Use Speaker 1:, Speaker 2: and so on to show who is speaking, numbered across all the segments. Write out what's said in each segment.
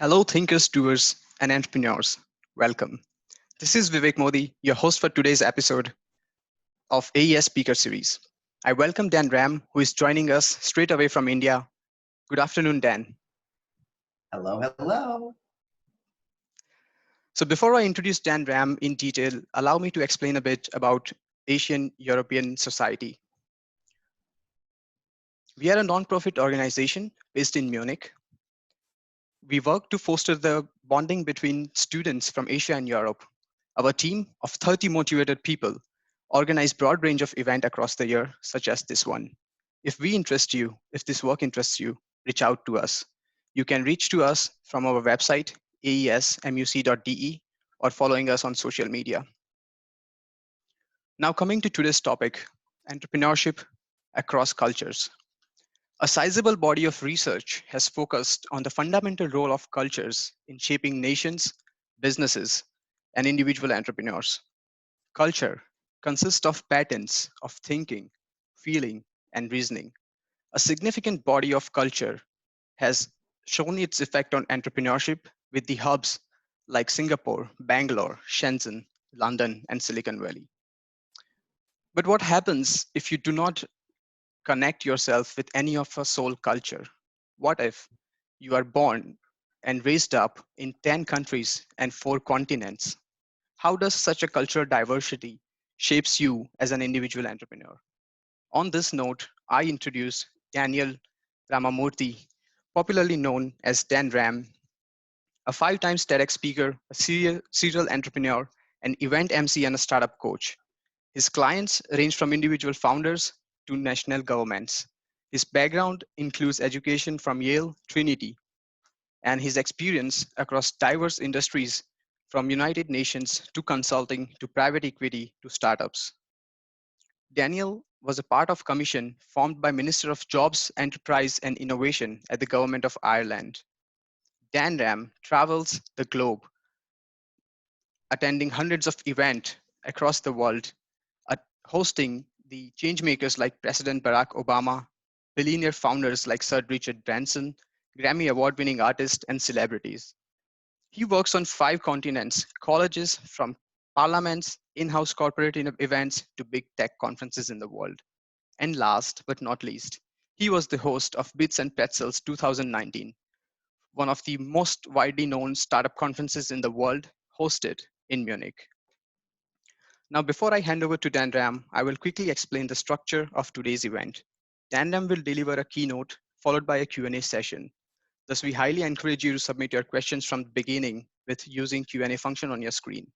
Speaker 1: Hello, thinkers, doers, and entrepreneurs. Welcome. This is Vivek Modi, your host for today's episode of AES Speaker Series. I welcome Dan Ram, who is joining us straight away from India. Good afternoon, Dan.
Speaker 2: Hello, hello.
Speaker 1: So, before I introduce Dan Ram in detail, allow me to explain a bit about Asian European Society. We are a non-profit organization based in Munich. We work to foster the bonding between students from Asia and Europe. Our team of 30 motivated people organize broad range of events across the year, such as this one. If this work interests you, reach out to us. You can reach to us from our website, aesmuc.de, or following us on social media. Now coming to today's topic, entrepreneurship across cultures. A sizable body of research has focused on the fundamental role of cultures in shaping nations, businesses, and individual entrepreneurs. Culture consists of patterns of thinking, feeling, and reasoning. A significant body of culture has shown its effect on entrepreneurship with the hubs like Singapore, Bangalore, Shenzhen, London, and Silicon Valley. But what happens if you do not connect yourself with any of a soul culture? What if you are born and raised up in 10 countries and 4 continents? How does such a cultural diversity shapes you as an individual entrepreneur? On this note, I introduce Daniel Ramamurthy, popularly known as Dan Ram, a 5 times TEDx speaker, a serial entrepreneur, an event MC, and a startup coach. His clients range from individual founders to national governments. His background includes education from Yale, Trinity, and his experience across diverse industries from United Nations to consulting to private equity to startups. Daniel was a part of commission formed by Minister of Jobs, Enterprise and Innovation at the Government of Ireland. Dan Ram travels the globe, attending hundreds of events across the world, hosting the changemakers like President Barack Obama, billionaire founders like Sir Richard Branson, Grammy award-winning artists and celebrities. He works on 5 continents, colleges from parliaments, in-house corporate events to big tech conferences in the world. And last but not least, he was the host of Bits and Pretzels 2019, one of the most widely known startup conferences in the world, hosted in Munich. Now, before I hand over to Dan Ram, I will quickly explain the structure of today's event. Dan Ram will deliver a keynote followed by a Q&A session. Thus, we highly encourage you to submit your questions from the beginning with using Q&A function on your screen.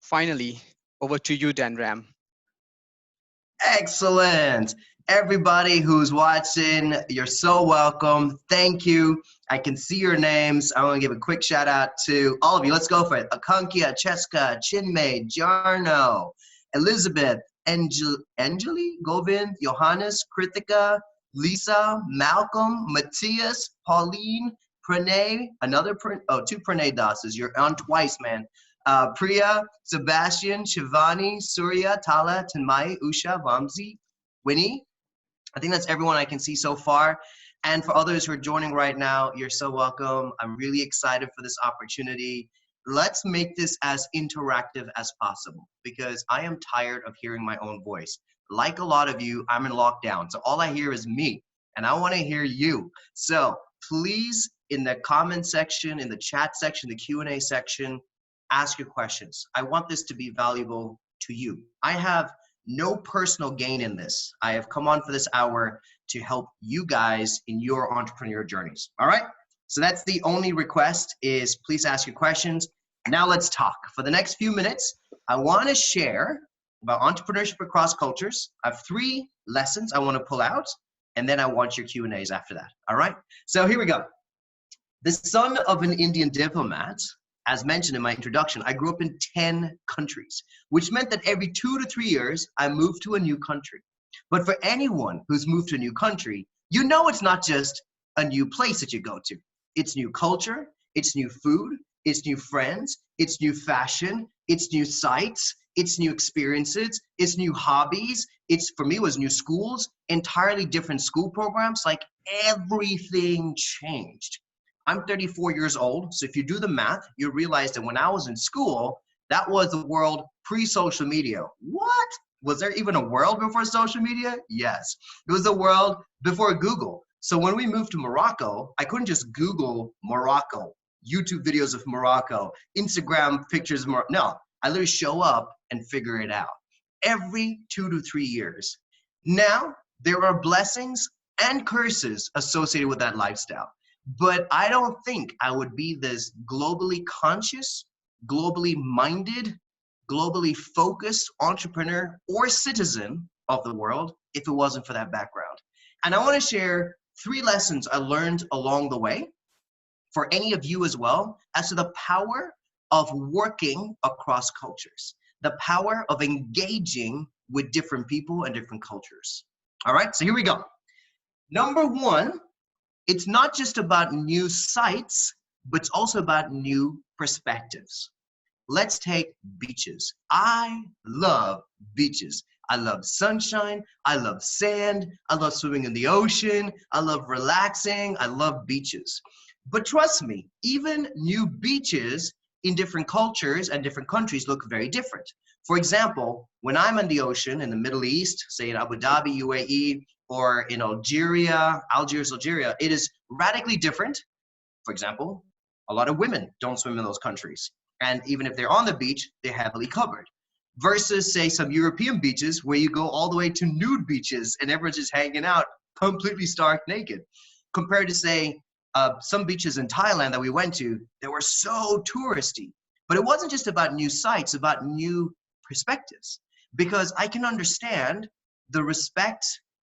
Speaker 1: Finally, over to you, Dan Ram.
Speaker 2: Excellent. Everybody who's watching, you're so welcome. Thank you. I can see your names. I want to give a quick shout out to all of you. Let's go for it. Akankia, Cheska, Chinmay, Jarno, Elizabeth, Angeli, Govind, Johannes, Kritika, Lisa, Malcolm, Matthias, Pauline, Pranay, two Pranay Das's. You're on twice, man. Priya, Sebastian, Shivani, Surya, Tala, Tanmay, Usha, Vamsi, Winnie. I think that's everyone I can see so far. And for others who are joining right now, you're so welcome. I'm really excited for this opportunity. Let's make this as interactive as possible because I am tired of hearing my own voice. Like a lot of you, I'm in lockdown. So all I hear is me and I want to hear you. So please, in the comment section, in the chat section, the Q&A section, ask your questions. I want this to be valuable to you. I have no personal gain in this. I have come on for this hour to help you guys in your entrepreneur journeys. All right? So that's the only request is please ask your questions. Now let's talk. For the next few minutes, I want to share about entrepreneurship across cultures. I have 3 lessons I want to pull out, and then I want your Q&As after that. All right? So here we go. The son of an Indian diplomat, as mentioned in my introduction, I grew up in 10 countries, which meant that every 2 to 3 years, I moved to a new country. But for anyone who's moved to a new country, you know it's not just a new place that you go to. It's new culture, it's new food, it's new friends, it's new fashion, it's new sights, it's new experiences, it's new hobbies. For me, it was new schools, entirely different school programs, like everything changed. I'm 34 years old. So if you do the math, you realize that when I was in school, that was the world pre-social media. What? Was there even a world before social media? Yes. It was a world before Google. So when we moved to Morocco, I couldn't just Google Morocco, YouTube videos of Morocco, Instagram pictures of Morocco. No, I literally show up and figure it out every 2 to 3 years. Now, there are blessings and curses associated with that lifestyle. But I don't think I would be this globally conscious, globally minded, globally focused entrepreneur or citizen of the world if it wasn't for that background. And I want to share 3 lessons I learned along the way for any of you as well as to the power of working across cultures, the power of engaging with different people and different cultures. All right, so here we go. Number 1, it's not just about new sites, but it's also about new perspectives. Let's take beaches. I love beaches. I love sunshine. I love sand. I love swimming in the ocean. I love relaxing. I love beaches. But trust me, even new beaches in different cultures and different countries look very different. For example, when I'm on the ocean in the Middle East, say in Abu Dhabi, UAE, or in Algeria, Algeria, it is radically different. For example, a lot of women don't swim in those countries. And even if they're on the beach, they're heavily covered. Versus, say, some European beaches where you go all the way to nude beaches and everyone's just hanging out completely stark naked. Compared to, say, some beaches in Thailand that we went to that were so touristy. But it wasn't just about new sites, about new perspectives. Because I can understand the respect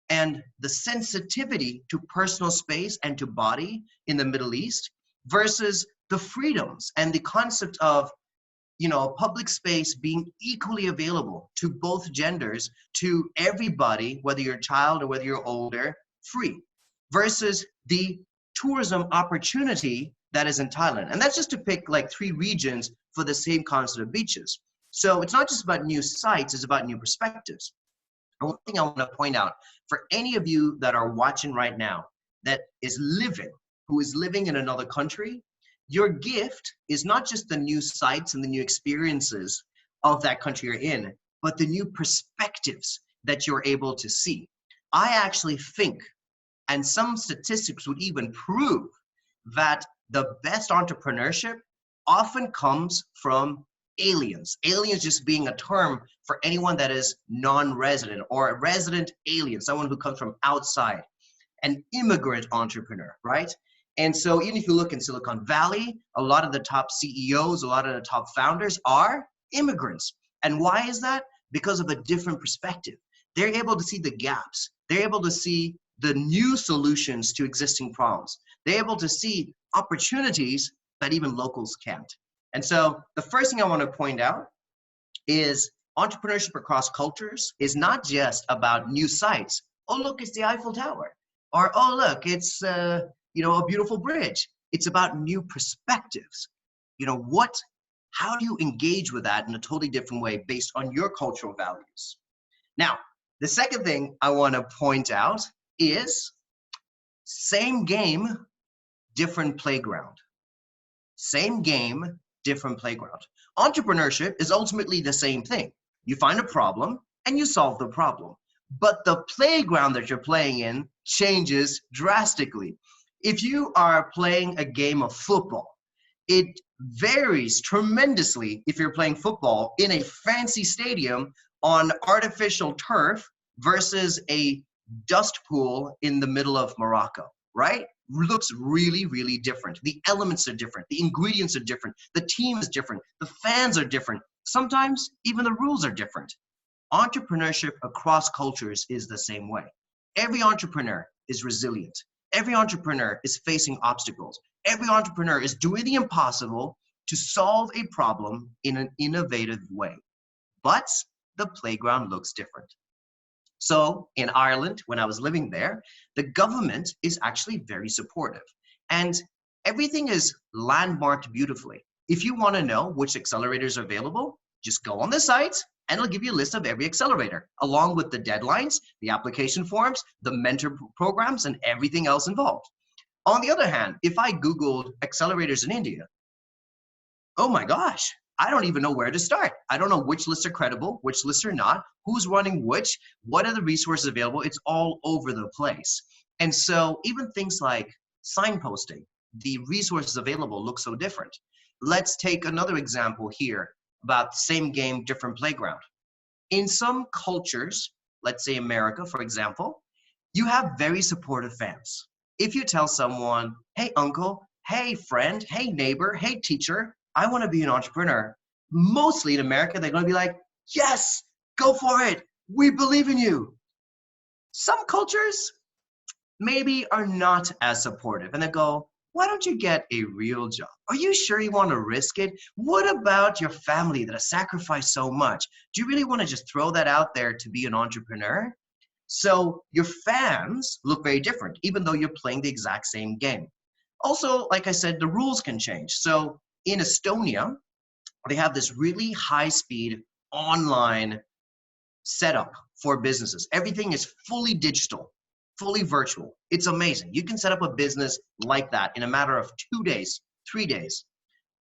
Speaker 2: and the sensitivity to personal space and to body in the Middle East versus the freedoms and the concept of, public space being equally available to both genders, to everybody, whether you're a child or whether you're older, free, versus the tourism opportunity that is in Thailand. And that's just to pick like 3 regions for the same concept of beaches. So it's not just about new sites, it's about new perspectives. And one thing I want to point out for any of you that are watching right now who is living in another country, your gift is not just the new sights and the new experiences of that country you're in, but the new perspectives that you're able to see. I actually think, and some statistics would even prove, that the best entrepreneurship often comes from aliens. Aliens just being a term for anyone that is non-resident or a resident alien, someone who comes from outside, an immigrant entrepreneur, right? And so even if you look in Silicon Valley, a lot of the top CEOs, a lot of the top founders are immigrants. And why is that? Because of a different perspective. They're able to see the gaps. They're able to see the new solutions to existing problems. They're able to see opportunities that even locals can't. And so the first thing I want to point out is entrepreneurship across cultures is not just about new sites. Oh, look, it's the Eiffel Tower. Or, oh, look, it's a beautiful bridge. It's about new perspectives. How do you engage with that in a totally different way based on your cultural values? Now, the second thing I want to point out is same game, different playground. Same game, different playground. Entrepreneurship is ultimately the same thing. You find a problem and you solve the problem. But the playground that you're playing in changes drastically. If you are playing a game of football, it varies tremendously if you're playing football in a fancy stadium on artificial turf versus a dust pool in the middle of Morocco, right? Looks really, really different. The elements are different. The ingredients are different. The team is different. The fans are different. Sometimes even the rules are different. Entrepreneurship across cultures is the same way. Every entrepreneur is resilient. Every entrepreneur is facing obstacles. Every entrepreneur is doing the impossible to solve a problem in an innovative way. But the playground looks different. So in Ireland, when I was living there, the government is actually very supportive. And everything is landmarked beautifully. If you want to know which accelerators are available, just go on the site and it'll give you a list of every accelerator, along with the deadlines, the application forms, the mentor programs, and everything else involved. On the other hand, if I Googled accelerators in India, oh my gosh, I don't even know where to start. I don't know which lists are credible, which lists are not, who's running which, what are the resources available. It's all over the place. And so even things like signposting, the resources available look so different. Let's take another example here about the same game, different playground. In some cultures, let's say America, for example, you have very supportive fans. If you tell someone, hey, uncle, hey, friend, hey, neighbor, hey, teacher, I want to be an entrepreneur, mostly in America, they're going to be like, yes, go for it. We believe in you. Some cultures maybe are not as supportive and they go, why don't you get a real job? Are you sure you want to risk it? What about your family that has sacrificed so much? Do you really want to just throw that out there to be an entrepreneur? So your fans look very different, even though you're playing the exact same game. Also, like I said, the rules can change. So in Estonia, they have this really high-speed online setup for businesses. Everything is fully digital, fully virtual. It's amazing. You can set up a business like that in a matter of 2 days, 3 days,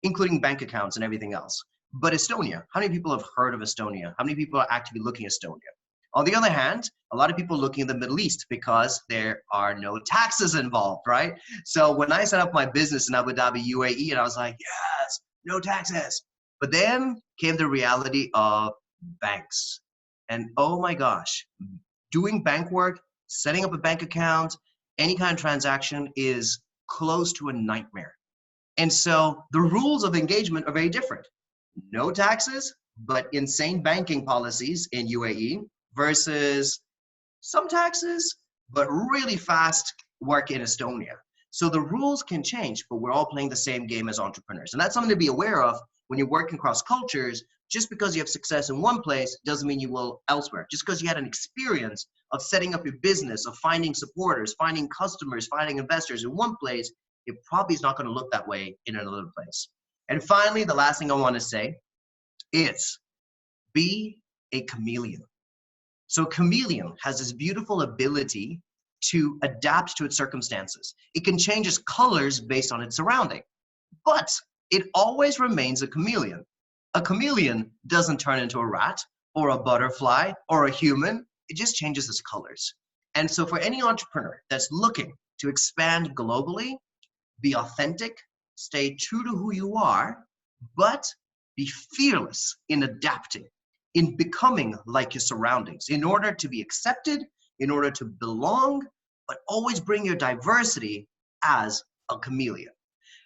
Speaker 2: including bank accounts and everything else. But Estonia, how many people have heard of Estonia? How many people are actively looking at Estonia? On the other hand, a lot of people are looking at the Middle East because there are no taxes involved, right? So when I set up my business in Abu Dhabi, UAE, and I was like, yes, no taxes. But then came the reality of banks. And oh my gosh, doing bank work, setting up a bank account, any kind of transaction is close to a nightmare. And so the rules of engagement are very different. No taxes, but insane banking policies in UAE versus some taxes, but really fast work in Estonia. So the rules can change, but we're all playing the same game as entrepreneurs. And that's something to be aware of when you're working across cultures. Just because you have success in one place doesn't mean you will elsewhere. Just because you had an experience of setting up your business, of finding supporters, finding customers, finding investors in one place, it probably is not going to look that way in another place. And finally, the last thing I want to say is be a chameleon. So a chameleon has this beautiful ability to adapt to its circumstances. It can change its colors based on its surrounding, but it always remains a chameleon. A chameleon doesn't turn into a rat or a butterfly or a human. It just changes its colors. And so for any entrepreneur that's looking to expand globally, be authentic, stay true to who you are, but be fearless in adapting, in becoming like your surroundings, in order to be accepted, in order to belong, but always bring your diversity as a chameleon.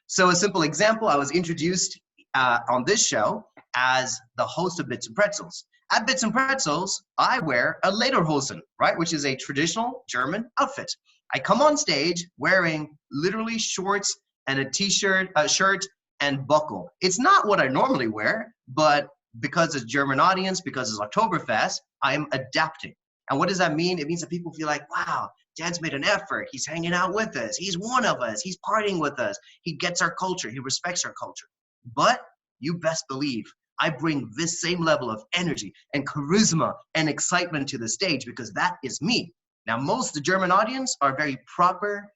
Speaker 2: So a simple example, I was introduced on this show as the host of Bits and Pretzels. At Bits and Pretzels, I wear a lederhosen, right, which is a traditional German outfit. I come on stage wearing literally shorts and a t-shirt, a shirt and buckle. It's not what I normally wear, but because it's German audience, because it's Oktoberfest, I'm adapting. And what does that mean? It means that people feel like, wow, Dan's made an effort. He's hanging out with us. He's one of us. He's partying with us. He gets our culture. He respects our culture. But you best believe I bring this same level of energy and charisma and excitement to the stage because that is me. Now, most of the German audience are very proper,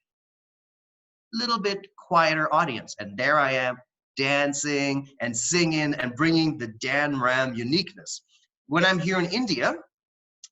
Speaker 2: little bit quieter audience. And there I am dancing and singing and bringing the Dan Ram uniqueness. When I'm here in India,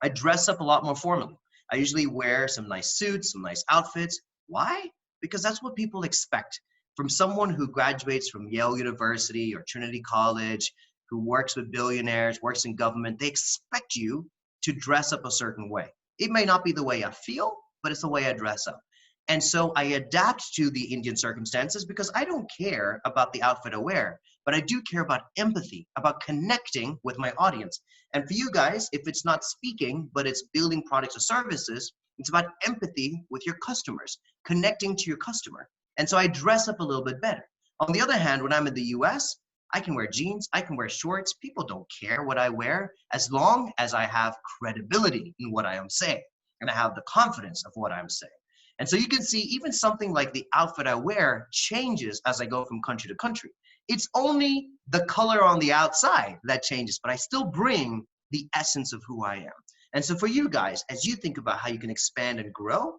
Speaker 2: I dress up a lot more formally. I usually wear some nice suits, some nice outfits. Why? Because that's what people expect from someone who graduates from Yale University or Trinity College, who works with billionaires, works in government. They expect you to dress up a certain way. It may not be the way I feel, but it's the way I dress up. And so I adapt to the Indian circumstances because I don't care about the outfit I wear, but I do care about empathy, about connecting with my audience. And for you guys, if it's not speaking, but it's building products or services, it's about empathy with your customers, connecting to your customer. And so I dress up a little bit better. On the other hand, when I'm in the US, I can wear jeans, I can wear shorts. People don't care what I wear as long as I have credibility in what I am saying and I have the confidence of what I'm saying. And so you can see even something like the outfit I wear changes as I go from country to country. It's only the color on the outside that changes, but I still bring the essence of who I am. And so for you guys, as you think about how you can expand and grow,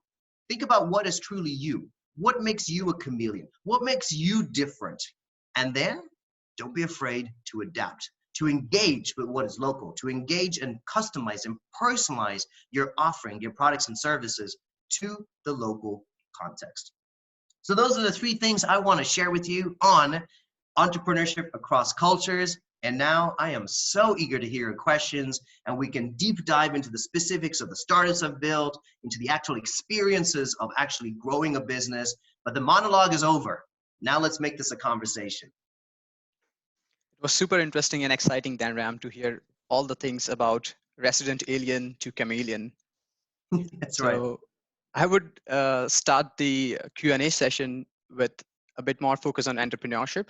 Speaker 2: think about what is truly you. What makes you a chameleon? What makes you different? And then don't be afraid to adapt, to engage with what is local, to engage and customize and personalize your offering, your products and services to the local context. So those are the three things I want to share with you on entrepreneurship across cultures. And now I am so eager to hear your questions, and we can deep dive into the specifics of the startups I've built, into the actual experiences of actually growing a business. But the monologue is over. Now let's make this a conversation.
Speaker 1: It was super interesting and exciting, Dan Ram, to hear all the things about resident alien to chameleon.
Speaker 2: That's right.
Speaker 1: So I would start the Q&A session with a bit more focus on entrepreneurship.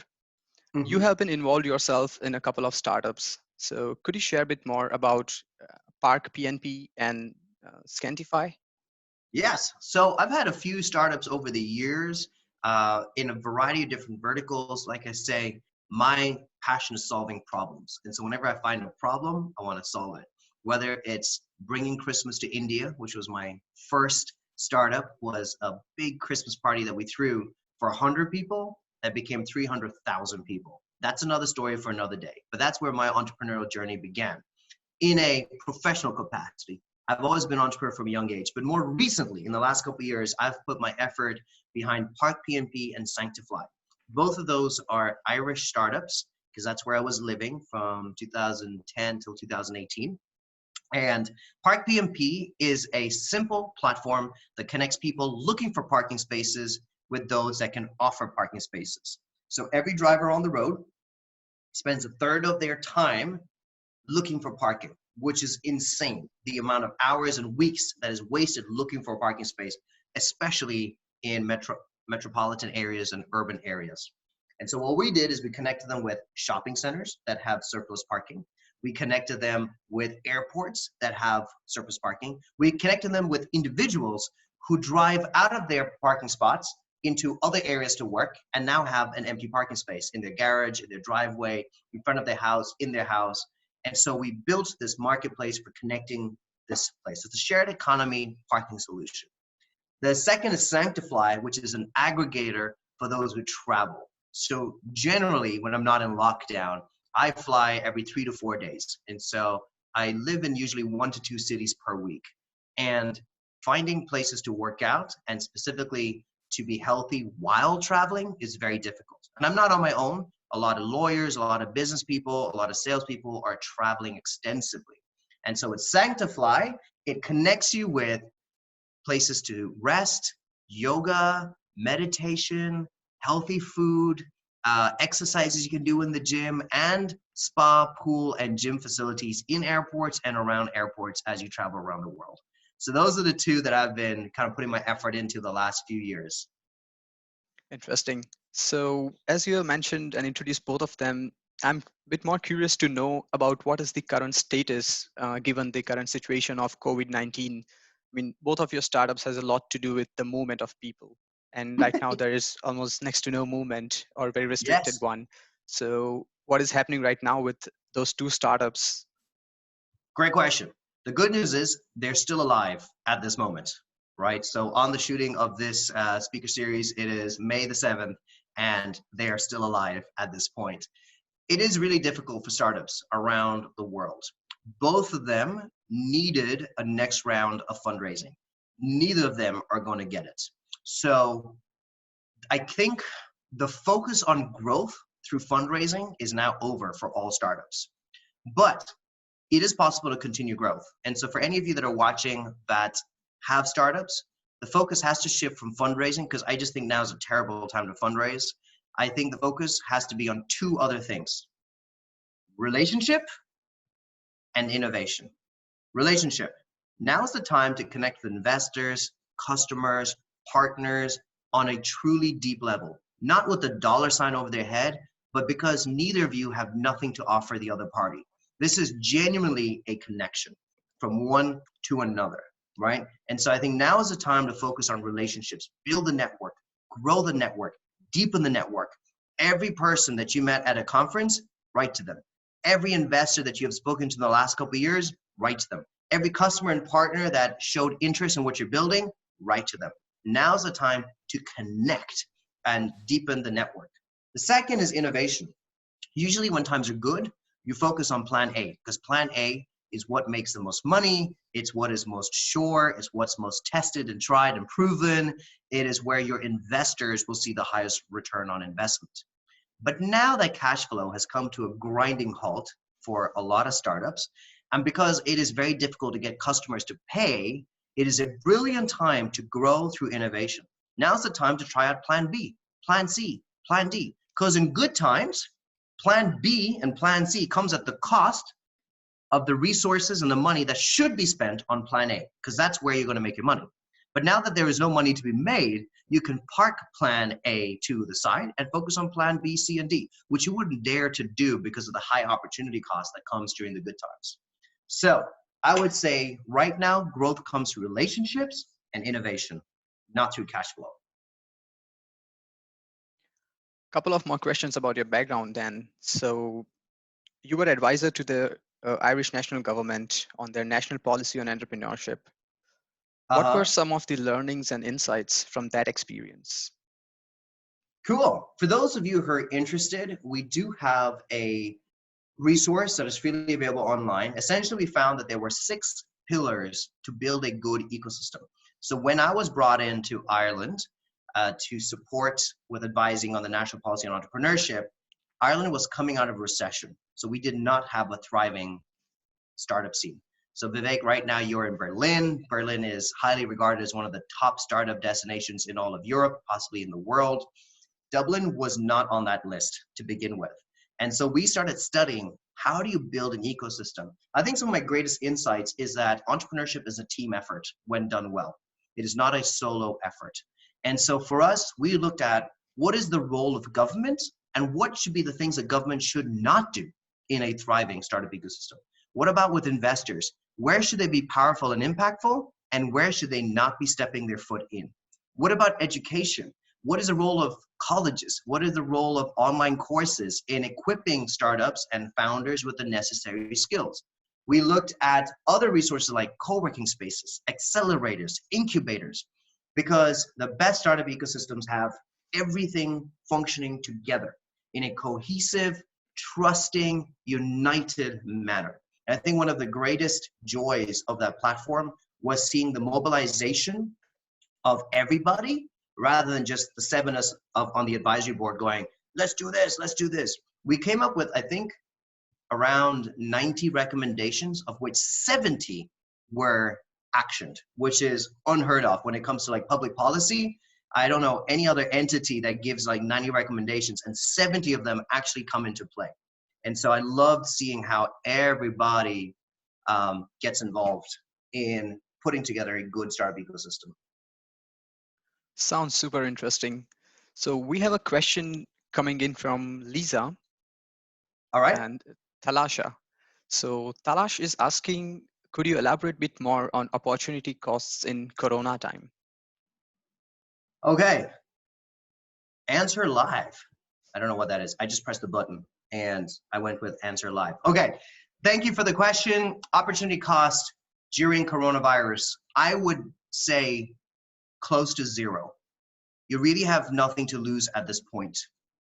Speaker 1: You
Speaker 2: Mhm.
Speaker 1: have been involved yourself in a couple of startups. So could you share a bit more about Park PNP and Scantify?
Speaker 2: Yes. So I've had a few startups over the years in a variety of different verticals. Like I say, my passion is solving problems. And so whenever I find a problem, I want to solve it. Whether it's bringing Christmas to India, which was my first startup, was a big Christmas party that we threw for 100 people that became 300,000 people. That's another story for another day. But that's where my entrepreneurial journey began in a professional capacity. I've always been an entrepreneur from a young age, but more recently, in the last couple of years, I've put my effort behind Park PNP and Sanctify. Both of those are Irish startups because that's where I was living from 2010 till 2018. And Park PMP is a simple platform that connects people looking for parking spaces with those that can offer parking spaces. So every driver on the road spends a third of their time looking for parking, which is insane. The amount of hours and weeks that is wasted looking for a parking space, especially in metropolitan areas and urban areas. And so what we did is we connected them with shopping centers that have surplus parking. We connected them with airports that have surplus parking. We connected them with individuals who drive out of their parking spots into other areas to work and now have an empty parking space in their garage, in their driveway, in front of their house, in their house. And so we built this marketplace for connecting this place. It's a shared economy parking solution. The second is Sanctify, which is an aggregator for those who travel. So generally, when I'm not in lockdown, I fly every 3 to 4 days. And so I live in usually 1 to 2 cities per week. And finding places to work out and specifically to be healthy while traveling is very difficult. And I'm not on my own. A lot of lawyers, a lot of business people, a lot of salespeople are traveling extensively. And so with Sanctify, it connects you with places to rest, yoga, meditation, healthy food, exercises you can do in the gym, and spa, pool, and gym facilities in airports and around airports as you travel around the world. So those are the two that I've been kind of putting my effort into the last few years.
Speaker 1: Interesting. So as you have mentioned and introduced both of them, I'm a bit more curious to know about what is the current status given the current situation of COVID-19. I mean, both of your startups has a lot to do with the movement of people. And right now there is almost next to no movement or very restricted
Speaker 2: Yes.
Speaker 1: one. So what is happening right now with those two startups?
Speaker 2: Great question. The good news is they're still alive at this moment, right? So on the shooting of this speaker series, it is May the 7th, and they are still alive at this point. It is really difficult for startups around the world. Both of them needed a next round of fundraising. Neither of them are going to get it. So I think the focus on growth through fundraising is now over for all startups. But it is possible to continue growth. And so for any of you that are watching that have startups, the focus has to shift from fundraising, because I just think now is a terrible time to fundraise. I think the focus has to be on two other things: relationship and innovation. Relationship. Now is the time to connect with investors, customers, partners on a truly deep level, not with a dollar sign over their head, but because neither of you have nothing to offer the other party. This is genuinely a connection from one to another, right? And so I think now is the time to focus on relationships, build the network, grow the network, deepen the network. Every person that you met at a conference, write to them. Every investor that you have spoken to in the last couple of years, write to them. Every customer and partner that showed interest in what you're building, write to them. Now's the time to connect and deepen the network. The second is innovation. Usually when times are good, you focus on plan A, because plan A is what makes the most money. It's what is most sure. It's what's most tested and tried and proven. It is where your investors will see the highest return on investment. But now that cash flow has come to a grinding halt for a lot of startups, and because it is very difficult to get customers to pay, it is a brilliant time to grow through innovation. Now's the time to try out plan B, plan C, plan D. Because in good times, plan B and plan C comes at the cost of the resources and the money that should be spent on plan A, because that's where you're going to make your money. But now that there is no money to be made, you can park plan A to the side and focus on plan B, C, and D, which you wouldn't dare to do because of the high opportunity cost that comes during the good times. So I would say right now, growth comes through relationships and innovation, not through cash flow.
Speaker 1: Couple of more questions about your background, Dan. So you were advisor to the Irish national government on their national policy on entrepreneurship. What were some of the learnings and insights from that experience?
Speaker 2: Cool. For those of you who are interested, we do have a resource that is freely available online. Essentially, we found that there were 6 pillars to build a good ecosystem. So when I was brought into Ireland to support with advising on the national policy on entrepreneurship, Ireland was coming out of recession. So we did not have a thriving startup scene. So Vivek, right now you're in Berlin. Berlin is highly regarded as one of the top startup destinations in all of Europe, possibly in the world. Dublin was not on that list to begin with. And so we started studying, how do you build an ecosystem? I think some of my greatest insights is that entrepreneurship is a team effort when done well. It is not a solo effort. And so for us, we looked at what is the role of government and what should be the things that government should not do in a thriving startup ecosystem. What about with investors? Where should they be powerful and impactful, and where should they not be stepping their foot in? What about education? What is the role of colleges? What is the role of online courses in equipping startups and founders with the necessary skills? We looked at other resources like co-working spaces, accelerators, incubators, because the best startup ecosystems have everything functioning together in a cohesive, trusting, united manner. And I think one of the greatest joys of that platform was seeing the mobilization of everybody rather than just the 7 of us on the advisory board going, let's do this, let's do this. We came up with, I think, around 90 recommendations, of which 70 were actioned, which is unheard of when it comes to like public policy. I don't know any other entity that gives like 90 recommendations and 70 of them actually come into play. And so I loved seeing how everybody gets involved in putting together a good startup ecosystem.
Speaker 1: Sounds super interesting. So we have a question coming in from Lisa.
Speaker 2: All right.
Speaker 1: And Talasha. So Talash is asking, could you elaborate a bit more on opportunity costs in Corona time?
Speaker 2: Okay. Answer live. I don't know what that is. I just pressed the button and I went with answer live. Okay. Thank you for the question. Opportunity cost during coronavirus, I would say close to 0. You really have nothing to lose at this point.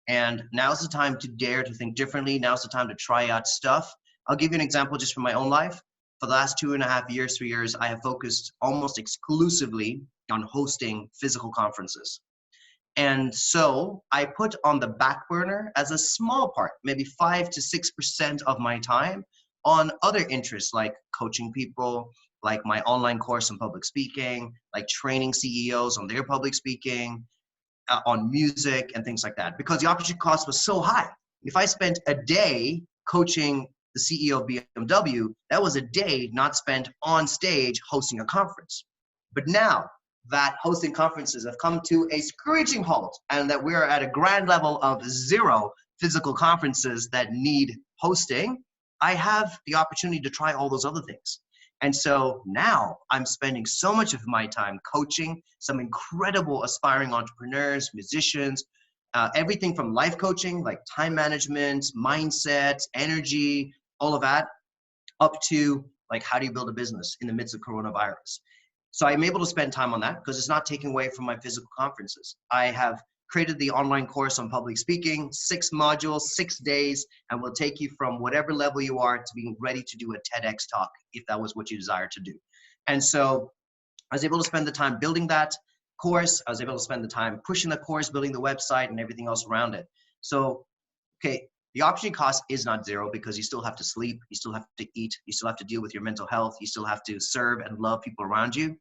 Speaker 2: And now's the time to dare to think differently. Now's the time to try out stuff. I'll give you an example just from my own life. For the last 2.5 years, 3 years, I have focused almost exclusively on hosting physical conferences. And so I put on the back burner as a small part, maybe 5 to 6% of my time on other interests like coaching people, like my online course on public speaking, like training CEOs on their public speaking, on music and things like that, because the opportunity cost was so high. If I spent a day coaching the CEO of BMW, that was a day not spent on stage hosting a conference. But now that hosting conferences have come to a screeching halt and that we're at a grand level of 0 physical conferences that need hosting, I have the opportunity to try all those other things. And so now I'm spending so much of my time coaching some incredible aspiring entrepreneurs, musicians, everything from life coaching, like time management, mindset, energy, all of that, up to like, how do you build a business in the midst of coronavirus? So I'm able to spend time on that because it's not taking away from my physical conferences. I have created the online course on public speaking, 6 modules, 6 days, and will take you from whatever level you are to being ready to do a TEDx talk if that was what you desire to do. And so I was able to spend the time building that course. I was able to spend the time pushing the course, building the website and everything else around it. So, okay, the opportunity cost is not zero because you still have to sleep, you still have to eat, you still have to deal with your mental health, you still have to serve and love people around you,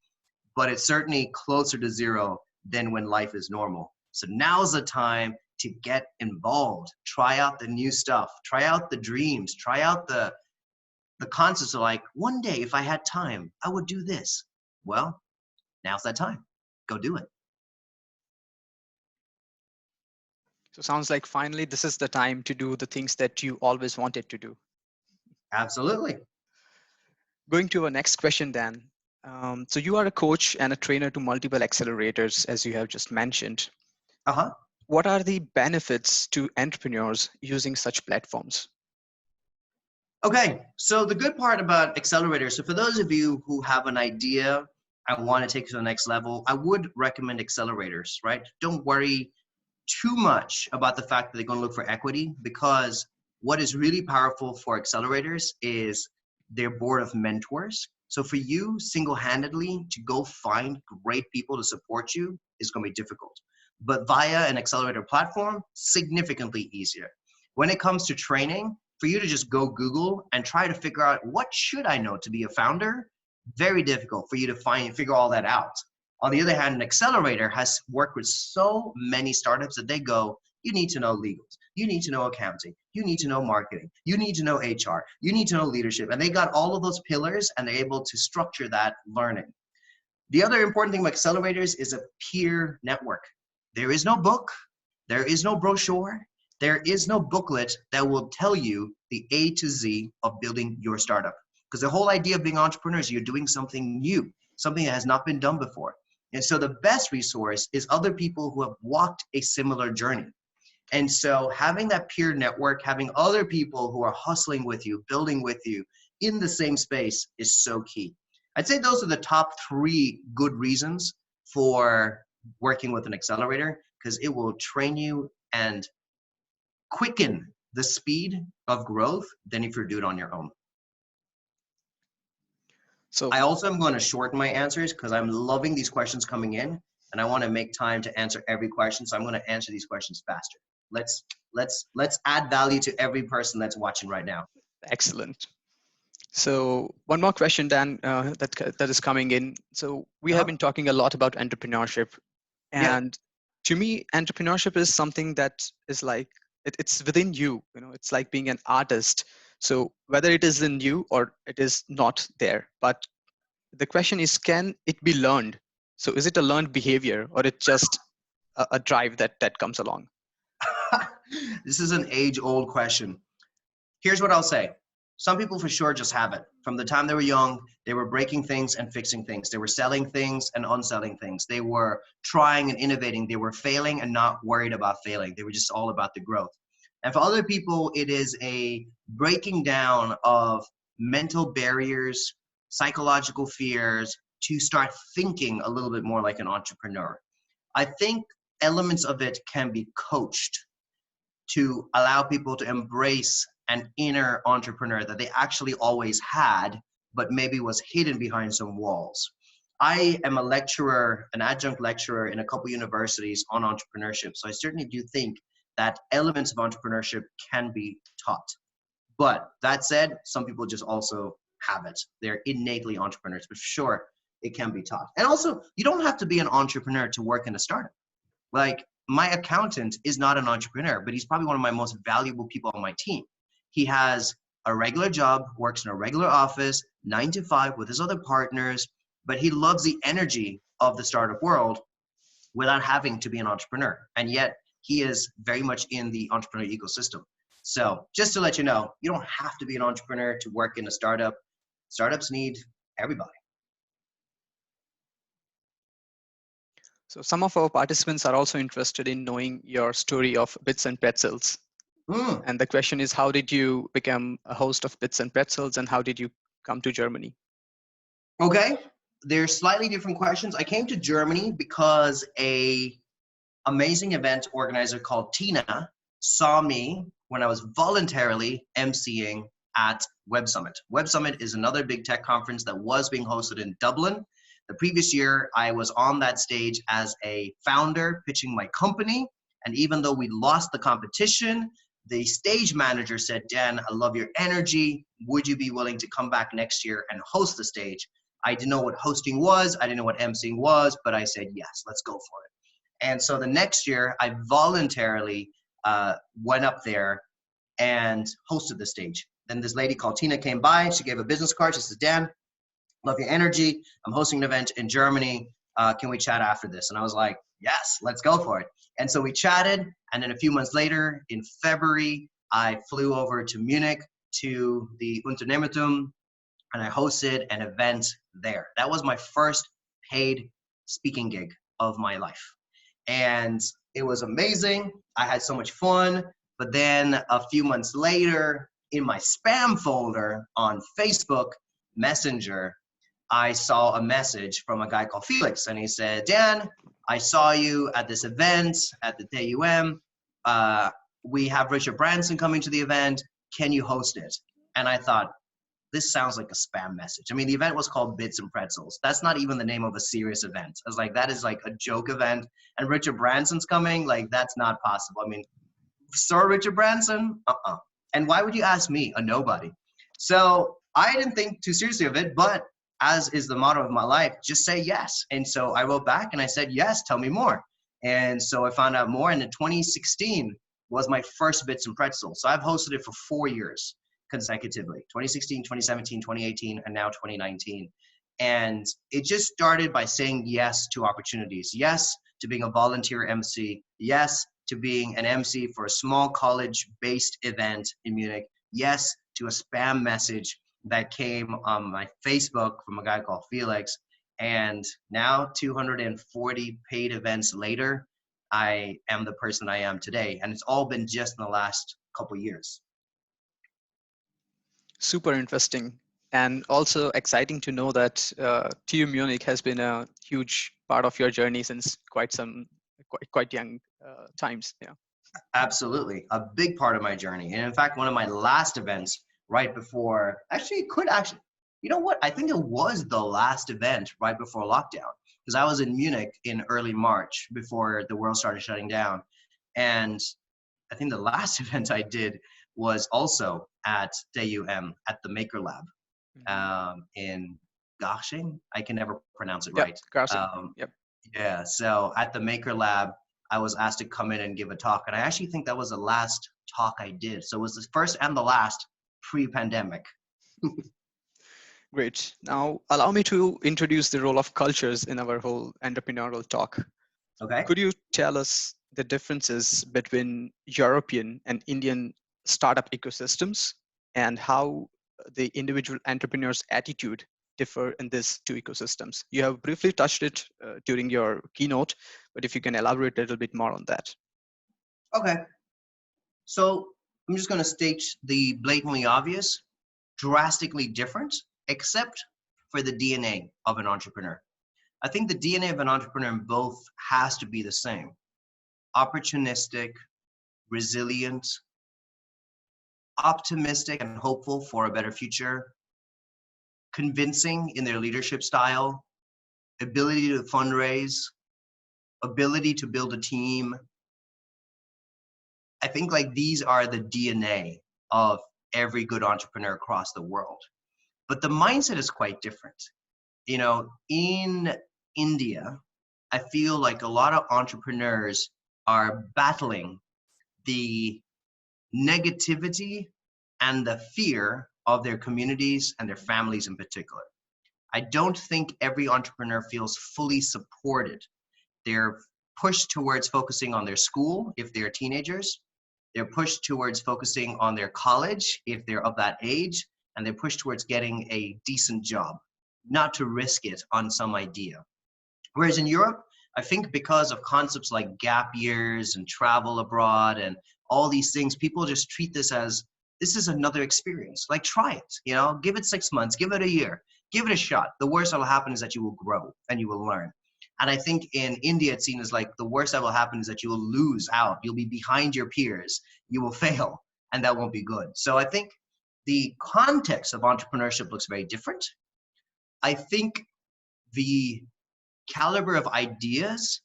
Speaker 2: but it's certainly closer to zero than when life is normal. So now's the time to get involved, try out the new stuff, try out the dreams, try out the concepts of like, one day if I had time, I would do this. Well, now's that time. Go do it.
Speaker 1: So sounds like finally this is the time to do the things that you always wanted to do.
Speaker 2: Absolutely.
Speaker 1: Going to our next question, Dan. So you are a coach and a trainer to multiple accelerators, as you have just mentioned.
Speaker 2: Uh-huh.
Speaker 1: What are the benefits to entrepreneurs using such platforms?
Speaker 2: Okay, so the good part about accelerators, so for those of you who have an idea and want to take it to the next level, I would recommend accelerators, right? Don't worry too much about the fact that they're going to look for equity, because what is really powerful for accelerators is their board of mentors. So for you single-handedly to go find great people to support you is going to be difficult. But via an accelerator platform, significantly easier. When it comes to training, for you to just go Google and try to figure out what should I know to be a founder, very difficult for you to figure all that out. On the other hand, an accelerator has worked with so many startups that they go, you need to know legals, you need to know accounting, you need to know marketing, you need to know HR, you need to know leadership. And they got all of those pillars and they're able to structure that learning. The other important thing with accelerators is a peer network. There is no book, there is no brochure, there is no booklet that will tell you the A to Z of building your startup. Because the whole idea of being entrepreneurs, you're doing something new, something that has not been done before. And so the best resource is other people who have walked a similar journey. And so having that peer network, having other people who are hustling with you, building with you in the same space is so key. I'd say those are the top 3 good reasons for working with an accelerator, because it will train you and quicken the speed of growth than if you do it on your own.
Speaker 1: So
Speaker 2: I also am going to shorten my answers because I'm loving these questions coming in and I want to make time to answer every question. So I'm going to answer these questions faster. Let's add value to every person that's watching right now.
Speaker 1: excellent. So one more question, Dan, that is coming in. So we have been talking a lot about entrepreneurship,
Speaker 2: Yeah.
Speaker 1: and to me, entrepreneurship is something that is like it's within you. You know, it's like being an artist. So whether it is in you or it is not there, but the question is, can it be learned? So is it a learned behavior or it's just a drive that comes along?
Speaker 2: This is an age-old question. Here's what I'll say. Some people for sure just have it. From the time they were young, they were breaking things and fixing things. They were selling things and unselling things. They were trying and innovating. They were failing and not worried about failing. They were just all about the growth. And for other people, it is a breaking down of mental barriers, psychological fears to start thinking a little bit more like an entrepreneur. I think elements of it can be coached to allow people to embrace an inner entrepreneur that they actually always had, but maybe was hidden behind some walls. I am a lecturer, an adjunct lecturer in a couple universities on entrepreneurship. So I certainly do think that elements of entrepreneurship can be taught. But that said, some people just also have it. They're innately entrepreneurs, but sure, it can be taught. And also, you don't have to be an entrepreneur to work in a startup. Like, my accountant is not an entrepreneur, but he's probably one of my most valuable people on my team. He has a regular job, works in a regular office, 9 to 5 with his other partners, but he loves the energy of the startup world without having to be an entrepreneur. And yet he is very much in the entrepreneur ecosystem. So just to let you know, you don't have to be an entrepreneur to work in a startup. Startups need everybody.
Speaker 1: So some of our participants are also interested in knowing your story of Bits and Pretzels. And the question is, how did you become a host of Bits and Pretzels and how did you come to Germany?
Speaker 2: Okay. they're slightly different questions. I came to Germany because a amazing event organizer called Tina saw me when I was voluntarily emceeing at Web Summit. Web Summit is another big tech conference that was being hosted in Dublin. The previous year, I was on that stage as a founder pitching my company. And even though we lost the competition, the stage manager said, Dan, I love your energy. Would you be willing to come back next year and host the stage? I didn't know what hosting was. I didn't know what emceeing was, but I said, yes, let's go for it. And so the next year, I voluntarily went up there and hosted the stage. Then this lady called Tina came by. She gave a business card. She says, Dan, love your energy. I'm hosting an event in Germany. Can we chat after this? And I was like, yes, let's go for it. And so we chatted. And then a few months later, in February, I flew over to Munich to the Unternehmertum, and I hosted an event there. That was my first paid speaking gig of my life. And it was amazing. I had so much fun. But then a few months later, in my spam folder on Facebook Messenger, I saw a message from a guy called Felix. And he said, Dan, I saw you at this event at the TUM. We have Richard Branson coming to the event. Can you host it? And I thought, this sounds like a spam message. I mean, the event was called Bits and Pretzels. That's not even the name of a serious event. I was like, that is like a joke event. And Richard Branson's coming? Like, that's not possible. I mean, Sir Richard Branson? And why would you ask me, a nobody? So I didn't think too seriously of it, but as is the motto of my life, just say yes. And so I wrote back and I said, yes, tell me more. And so I found out more. And in 2016 was my first Bits and Pretzels. So I've hosted it for 4 years consecutively, 2016, 2017, 2018, and now 2019. And it just started by saying yes to opportunities. Yes to being a volunteer MC. Yes to being an MC for a small college-based event in Munich. Yes to a spam message that came on my Facebook from a guy called Felix. And now 240 paid events later, I am the person I am today. And it's all been just in the last couple of years.
Speaker 1: Super interesting, and also exciting to know that TU Munich has been a huge part of your journey since quite young times. Yeah.
Speaker 2: Absolutely, a big part of my journey. And in fact, one of my last events right before, you know what? I think it was the last event right before lockdown, because I was in Munich in early March before the world started shutting down. And I think the last event I did was also at TUM at the Maker Lab in Garching. I can never pronounce it right.
Speaker 1: Garching. Yep.
Speaker 2: Yeah, so at the Maker Lab, I was asked to come in and give a talk. And I actually think that was the last talk I did. So it was the first and the last pre-pandemic.
Speaker 1: Great. Now, allow me to introduce the role of cultures in our whole entrepreneurial talk.
Speaker 2: Okay.
Speaker 1: Could you tell us the differences between European and Indian startup ecosystems and how the individual entrepreneur's attitude differ in these two ecosystems? You have briefly touched it during your keynote, but if you can elaborate a little bit more on that.
Speaker 2: Okay. So I'm just going to state the blatantly obvious, drastically different, except for the DNA of an entrepreneur. I think the DNA of an entrepreneur in both has to be the same. Opportunistic, resilient, optimistic and hopeful for a better future, convincing in their leadership style, ability to fundraise, ability to build a team. I think like these are the DNA of every good entrepreneur across the world. But the mindset is quite different. You know, in India, I feel like a lot of entrepreneurs are battling the negativity and the fear of their communities and their families in particular. I don't think every entrepreneur feels fully supported. They're pushed towards focusing on their school if they're teenagers. They're pushed towards focusing on their college if they're of that age. And they're pushed towards getting a decent job, not to risk it on some idea. Whereas in Europe, I think because of concepts like gap years and travel abroad and all these things, people just treat this as this is another experience. Like, try it, you know, give it 6 months, give it a year, give it a shot. The worst that will happen is that you will grow and you will learn. And I think in India, it's seen as like the worst that will happen is that you will lose out. You'll be behind your peers. You will fail, and that won't be good. So I think the context of entrepreneurship looks very different. I think the caliber of ideas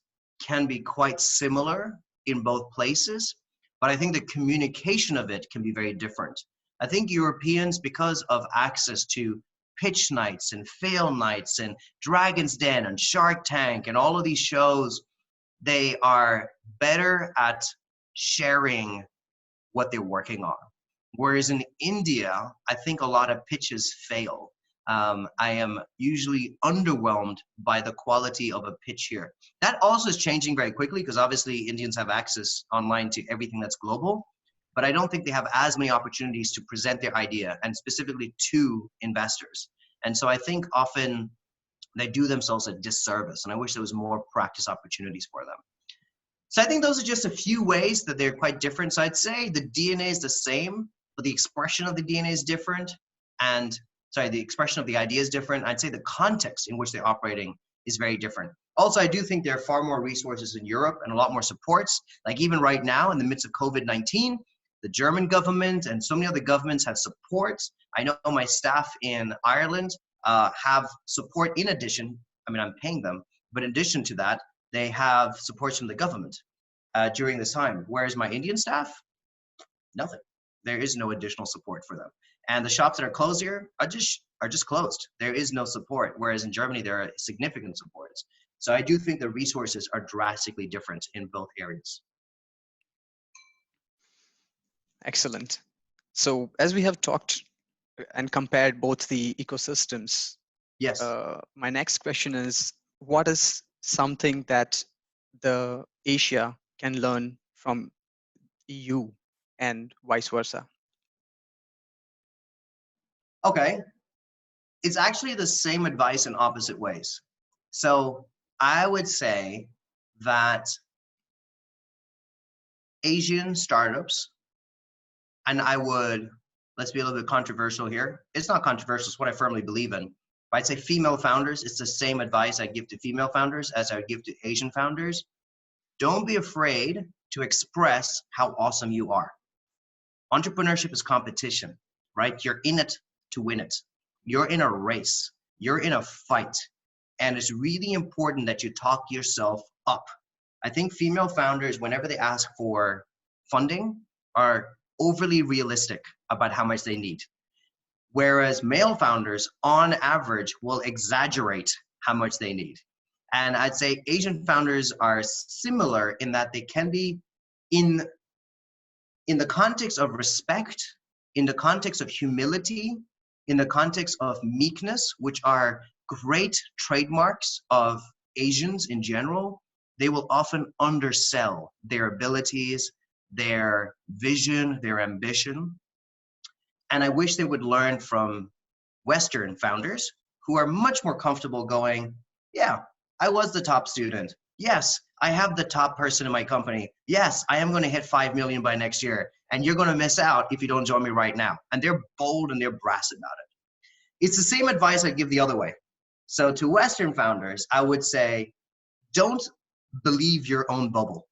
Speaker 2: can be quite similar in both places, but I think the communication of it can be very different. I think Europeans, because of access to pitch nights and fail nights and Dragon's Den and Shark Tank and all of these shows, they are better at sharing what they're working on. Whereas in India, I think a lot of pitches fail. I am usually underwhelmed by the quality of a pitch here. That also is changing very quickly because obviously Indians have access online to everything that's global, but I don't think they have as many opportunities to present their idea and specifically to investors. And so I think often they do themselves a disservice, and I wish there was more practice opportunities for them. So I think those are just a few ways that they're quite different. So I'd say the DNA is the same, but the expression of the DNA is different. And the expression of the idea is different. I'd say the context in which they're operating is very different. Also, I do think there are far more resources in Europe and a lot more supports. Like even right now in the midst of COVID-19, the German government and so many other governments have supports. I know my staff in Ireland have support in addition. I mean, I'm paying them, but in addition to that, they have support from the government during this time. Whereas my Indian staff, nothing. There is no additional support for them. And the shops that are closed here are just closed. There is no support. Whereas in Germany, there are significant supports. So I do think the resources are drastically different in both areas.
Speaker 1: Excellent. So as we have talked and compared both the ecosystems,
Speaker 2: yes,
Speaker 1: my next question is, what is something that the Asia can learn from EU and vice versa?
Speaker 2: Okay. It's actually the same advice in opposite ways. So I would say that Asian startups, and let's be a little bit controversial here. It's not controversial, it's what I firmly believe in. But I'd say female founders, it's the same advice I give to female founders as I give to Asian founders. Don't be afraid to express how awesome you are. Entrepreneurship is competition, right? You're in it to win it. You're in a race. You're in a fight. And it's really important that you talk yourself up. I think female founders, whenever they ask for funding, are overly realistic about how much they need. Whereas male founders, on average, will exaggerate how much they need. And I'd say Asian founders are similar in that they can be in the context of respect, in the context of humility, in the context of meekness, which are great trademarks of Asians in general. They will often undersell their abilities, their vision, their ambition. And I wish they would learn from Western founders who are much more comfortable going, yeah, I was the top student. Yes, I have the top person in my company. Yes, I am going to hit 5 million by next year. And you're going to miss out if you don't join me right now. And they're bold and they're brass about it. It's the same advice I give the other way. So to Western founders, I would say, don't believe your own bubble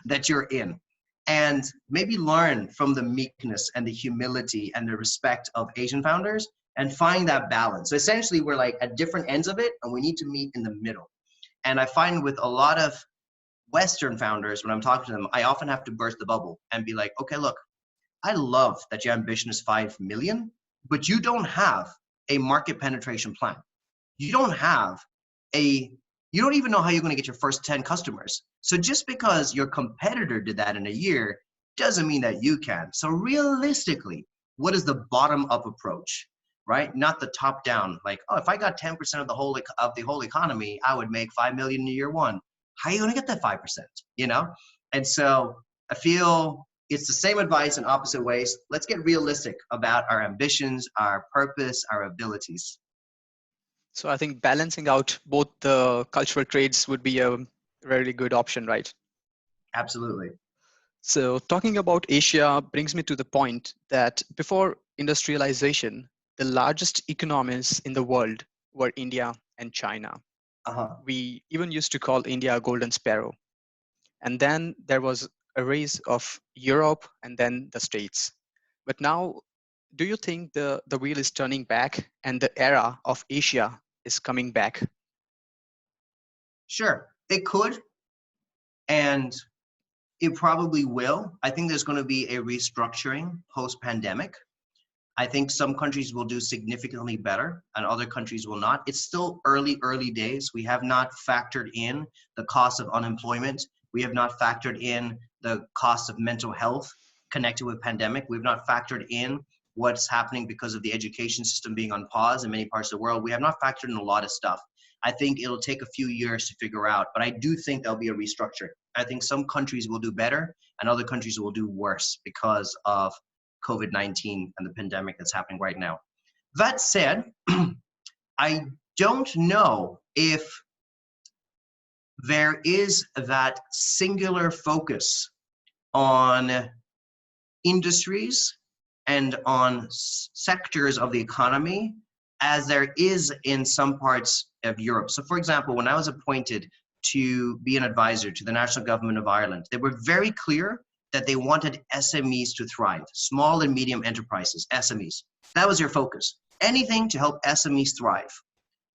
Speaker 2: that you're in. And maybe learn from the meekness and the humility and the respect of Asian founders and find that balance. So essentially, we're like at different ends of it, and we need to meet in the middle. And I find with a lot of Western founders, when I'm talking to them, I often have to burst the bubble and be like, okay, look, I love that your ambition is 5 million, but you don't have a market penetration plan. You don't even know how you're going to get your first 10 customers. So just because your competitor did that in a year doesn't mean that you can. So realistically, what is the bottom up approach, right? Not the top down, like, oh, if I got 10% of the whole economy, I would make 5 million in year one. How are you going to get that 5%, you know? And so I feel it's the same advice in opposite ways. Let's get realistic about our ambitions, our purpose, our abilities.
Speaker 1: So I think balancing out both the cultural traits would be a really good option, right?
Speaker 2: Absolutely.
Speaker 1: So, talking about Asia brings me to the point that before industrialization, the largest economies in the world were India and China.
Speaker 2: Uh-huh.
Speaker 1: We even used to call India a golden sparrow. And then there was a race of Europe and then the States. But now, do you think the wheel is turning back and the era of Asia is coming back?
Speaker 2: Sure, it could, and it probably will. I think there's going to be a restructuring post-pandemic. I think some countries will do significantly better and other countries will not. It's still early days. We have not factored in the cost of unemployment. We have not factored in the cost of mental health connected with pandemic. We've not factored in what's happening because of the education system being on pause in many parts of the world. We have not factored in a lot of stuff. I think it'll take a few years to figure out, but I do think there'll be a restructuring. I think some countries will do better and other countries will do worse because of COVID-19 and the pandemic that's happening right now. That said, I don't know if there is that singular focus on industries and on sectors of the economy as there is in some parts of Europe. So for example, when I was appointed to be an advisor to the National Government of Ireland, they were very clear that they wanted SMEs to thrive, small and medium enterprises, SMEs. That was their focus. Anything to help SMEs thrive.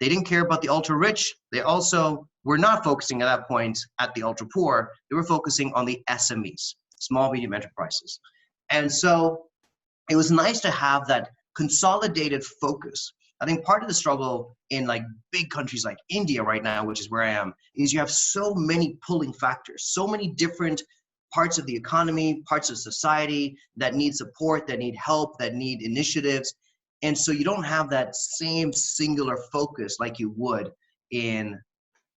Speaker 2: They didn't care about the ultra rich. They also were not focusing at that point at the ultra poor. They were focusing on the SMEs, small, medium enterprises. And so it was nice to have that consolidated focus. I think part of the struggle in like big countries like India right now, which is where I am, is you have so many pulling factors, so many different parts of the economy, parts of society that need support, that need help, that need initiatives. And so you don't have that same singular focus like you would in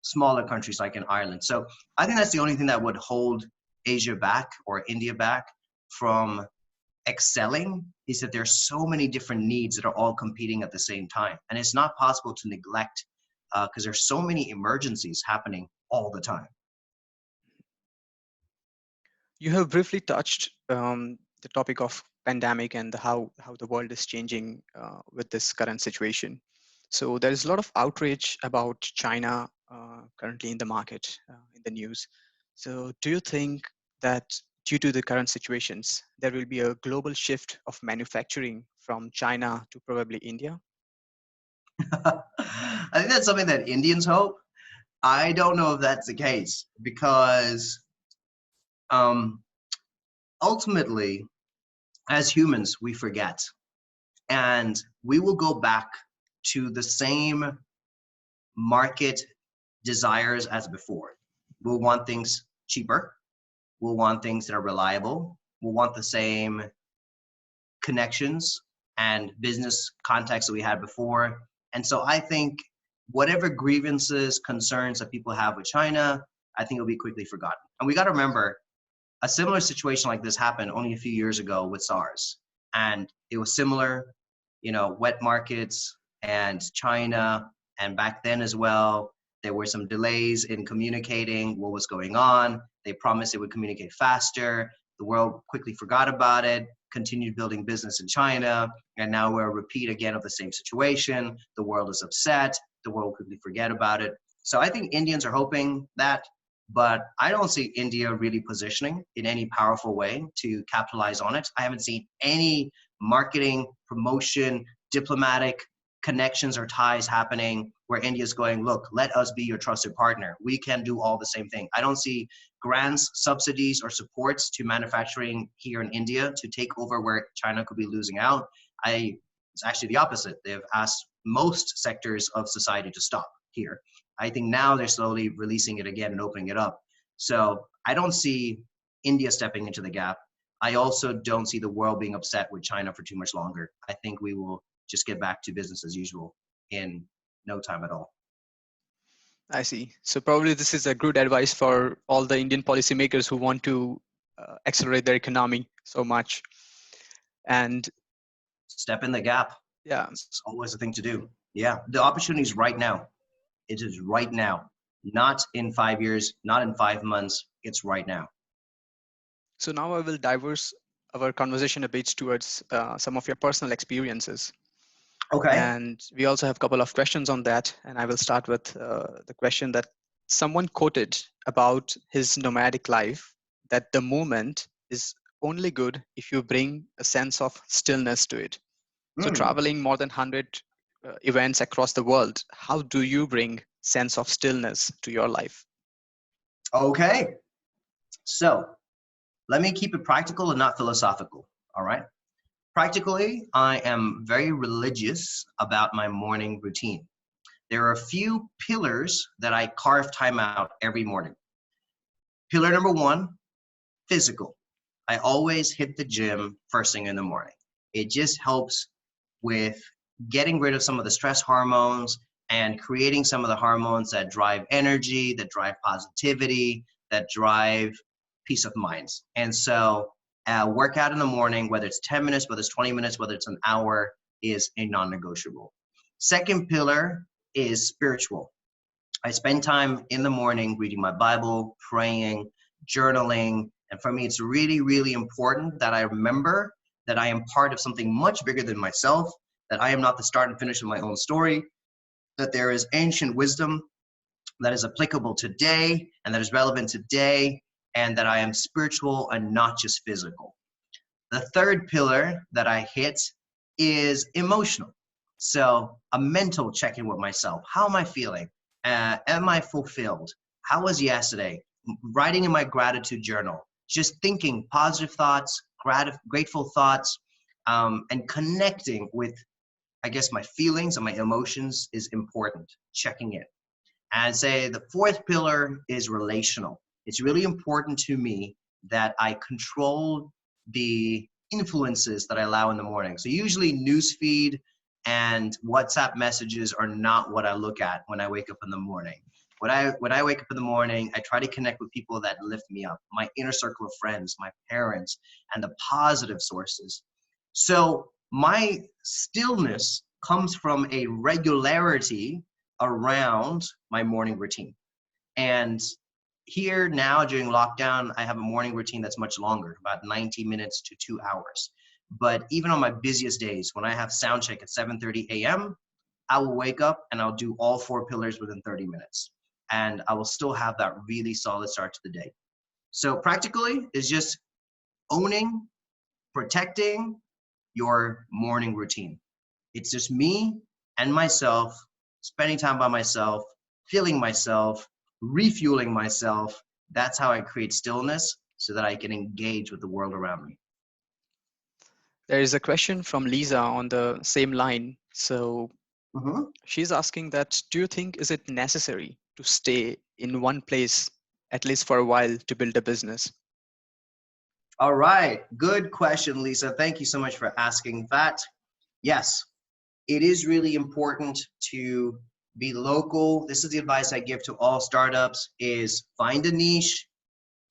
Speaker 2: smaller countries like in Ireland. So I think that's the only thing that would hold Asia back or India back from excelling, is that there's so many different needs that are all competing at the same time. And it's not possible to neglect because there's so many emergencies happening all the time.
Speaker 1: You have briefly touched the topic of pandemic and how the world is changing with this current situation. So there is a lot of outrage about China currently in the market, in the news. So do you think that due to the current situations, there will be a global shift of manufacturing from China to probably India?
Speaker 2: I think that's something that Indians hope. I don't know if that's the case because um, ultimately, as humans, we forget. And we will go back to the same market desires as before. We'll want things cheaper. We'll want things that are reliable. We'll want the same connections and business contacts that we had before. And so I think whatever grievances, concerns that people have with China, I think it'll be quickly forgotten. And we got to remember, a similar situation like this happened only a few years ago with SARS. And it was similar, wet markets and China. And back then as well, there were some delays in communicating what was going on. They promised they would communicate faster. The world quickly forgot about it, continued building business in China. And now we're a repeat again of the same situation. The world is upset. The world quickly forget about it. So I think Indians are hoping that, but I don't see India really positioning in any powerful way to capitalize on it. I haven't seen any marketing, promotion, diplomatic connections or ties happening where India's going, look, let us be your trusted partner. We can do all the same thing. I don't see grants, subsidies, or supports to manufacturing here in India to take over where China could be losing out. It's actually the opposite. They've asked most sectors of society to stop here. I think now they're slowly releasing it again and opening it up. So I don't see India stepping into the gap. I also don't see the world being upset with China for too much longer. I think we will just get back to business as usual in no time at all.
Speaker 1: I see. So probably this is a good advice for all the Indian policymakers who want to accelerate their economy so much. And
Speaker 2: step in the gap.
Speaker 1: yeah,
Speaker 2: It's always a thing to do. Yeah, the opportunity is right now. It is right now, not in 5 years, not in 5 months. It's right now.
Speaker 1: So now I will diverse our conversation a bit towards some of your personal experiences.
Speaker 2: Okay.
Speaker 1: And we also have a couple of questions on that. And I will start with the question that someone quoted about his nomadic life, that the moment is only good if you bring a sense of stillness to it. So
Speaker 2: Hmm.
Speaker 1: traveling more than 100 events across the world, how do you bring sense of stillness to your life?
Speaker 2: Okay. So let me keep it practical and not philosophical. All right. Practically, I am very religious about my morning routine. There are a few pillars that I carve time out every morning. Pillar number one, physical. I always hit the gym first thing in the morning. It just helps with getting rid of some of the stress hormones and creating some of the hormones that drive energy, that drive positivity, that drive peace of minds. And so, workout in the morning, whether it's 10 minutes, whether it's 20 minutes, whether it's an hour, is a non negotiable. Second pillar is spiritual. I spend time in the morning reading my Bible, praying, journaling. And for me, it's really, really important that I remember that I am part of something much bigger than myself, that I am not the start and finish of my own story, that there is ancient wisdom that is applicable today and that is relevant today, and that I am spiritual and not just physical. The third pillar that I hit is emotional. So a mental check-in with myself. How am I feeling? Am I fulfilled? How was yesterday? Writing in my gratitude journal, just thinking positive thoughts, grateful thoughts, and connecting with, I guess, my feelings and my emotions is important. Checking it. And say the fourth pillar is relational. It's really important to me that I control the influences that I allow in the morning. So usually newsfeed and WhatsApp messages are not what I look at when I wake up in the morning. When I wake up in the morning, I try to connect with people that lift me up, my inner circle of friends, my parents, and the positive sources. So my stillness comes from a regularity around my morning routine. And here now during lockdown, I have a morning routine that's much longer, about 90 minutes to 2 hours. But even on my busiest days, when I have sound check at 7:30 a.m., I will wake up and I'll do all four pillars within 30 minutes. And I will still have that really solid start to the day. So practically is just owning, protecting your morning routine. It's just me and myself, spending time by myself, feeling myself, refueling myself. That's how I create stillness so that I can engage with the world around me.
Speaker 1: There is a question from Lisa on the same line. So
Speaker 2: Mhm.
Speaker 1: she's asking that, do you think is it necessary to stay in one place at least for a while to build a business?
Speaker 2: All right. Good question, Lisa. Thank you so much for asking that. Yes, it is really important to be local. This is the advice I give to all startups is find a niche,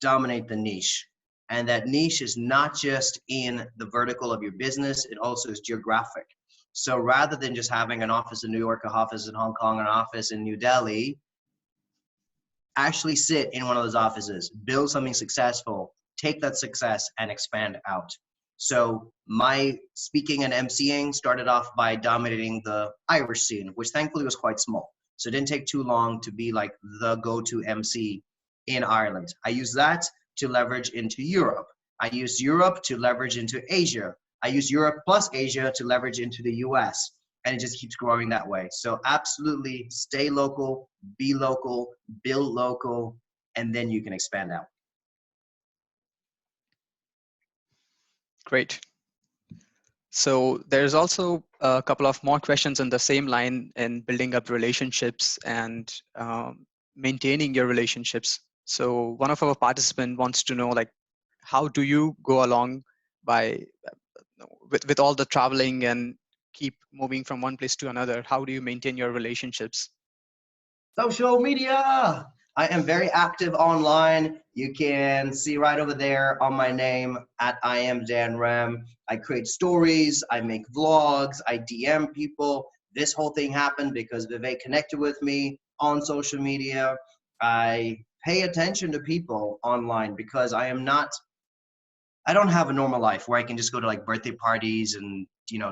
Speaker 2: dominate the niche. And that niche is not just in the vertical of your business, it also is geographic. So rather than just having an office in New York, an office in Hong Kong, an office in New Delhi, actually sit in one of those offices, build something successful, take that success and expand out. So my speaking and emceeing started off by dominating the Irish scene, which thankfully was quite small. So it didn't take too long to be like the go-to MC in Ireland. I used that to leverage into Europe. I used Europe to leverage into Asia. I used Europe plus Asia to leverage into the US. And it just keeps growing that way. So absolutely stay local, be local, build local, and then you can expand out.
Speaker 1: Great. So there's also a couple of more questions in the same line in building up relationships and maintaining your relationships. So one of our participants wants to know, like, how do you go along by with all the traveling and keep moving from one place to another? How do you maintain your relationships?
Speaker 2: Social media. I am very active online. You can see right over there on my name at I am Dan Rem. I create stories, I make vlogs, I DM people. This whole thing happened because Vivek connected with me on social media. I pay attention to people online because I am not I don't have a normal life where I can just go to like birthday parties and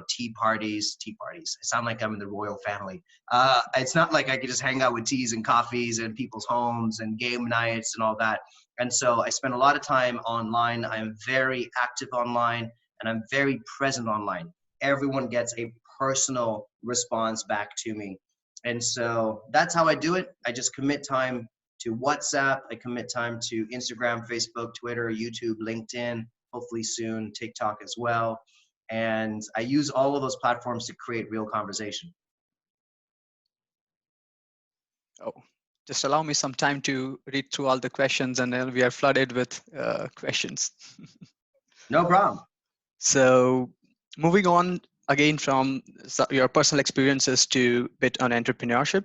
Speaker 2: tea parties. Tea parties. I sound like I'm in the royal family. It's not like I can just hang out with teas and coffees and people's homes and game nights and all that. And so I spend a lot of time online. I'm very active online and I'm very present online. Everyone gets a personal response back to me. And so that's how I do it. I just commit time to WhatsApp. I commit time to Instagram, Facebook, Twitter, YouTube, LinkedIn, hopefully soon TikTok as well. And I use all of those platforms to create real conversation.
Speaker 1: Oh, just allow me some time to read through all the questions, and then we are flooded with questions.
Speaker 2: No problem.
Speaker 1: So, moving on again from your personal experiences to bit on entrepreneurship.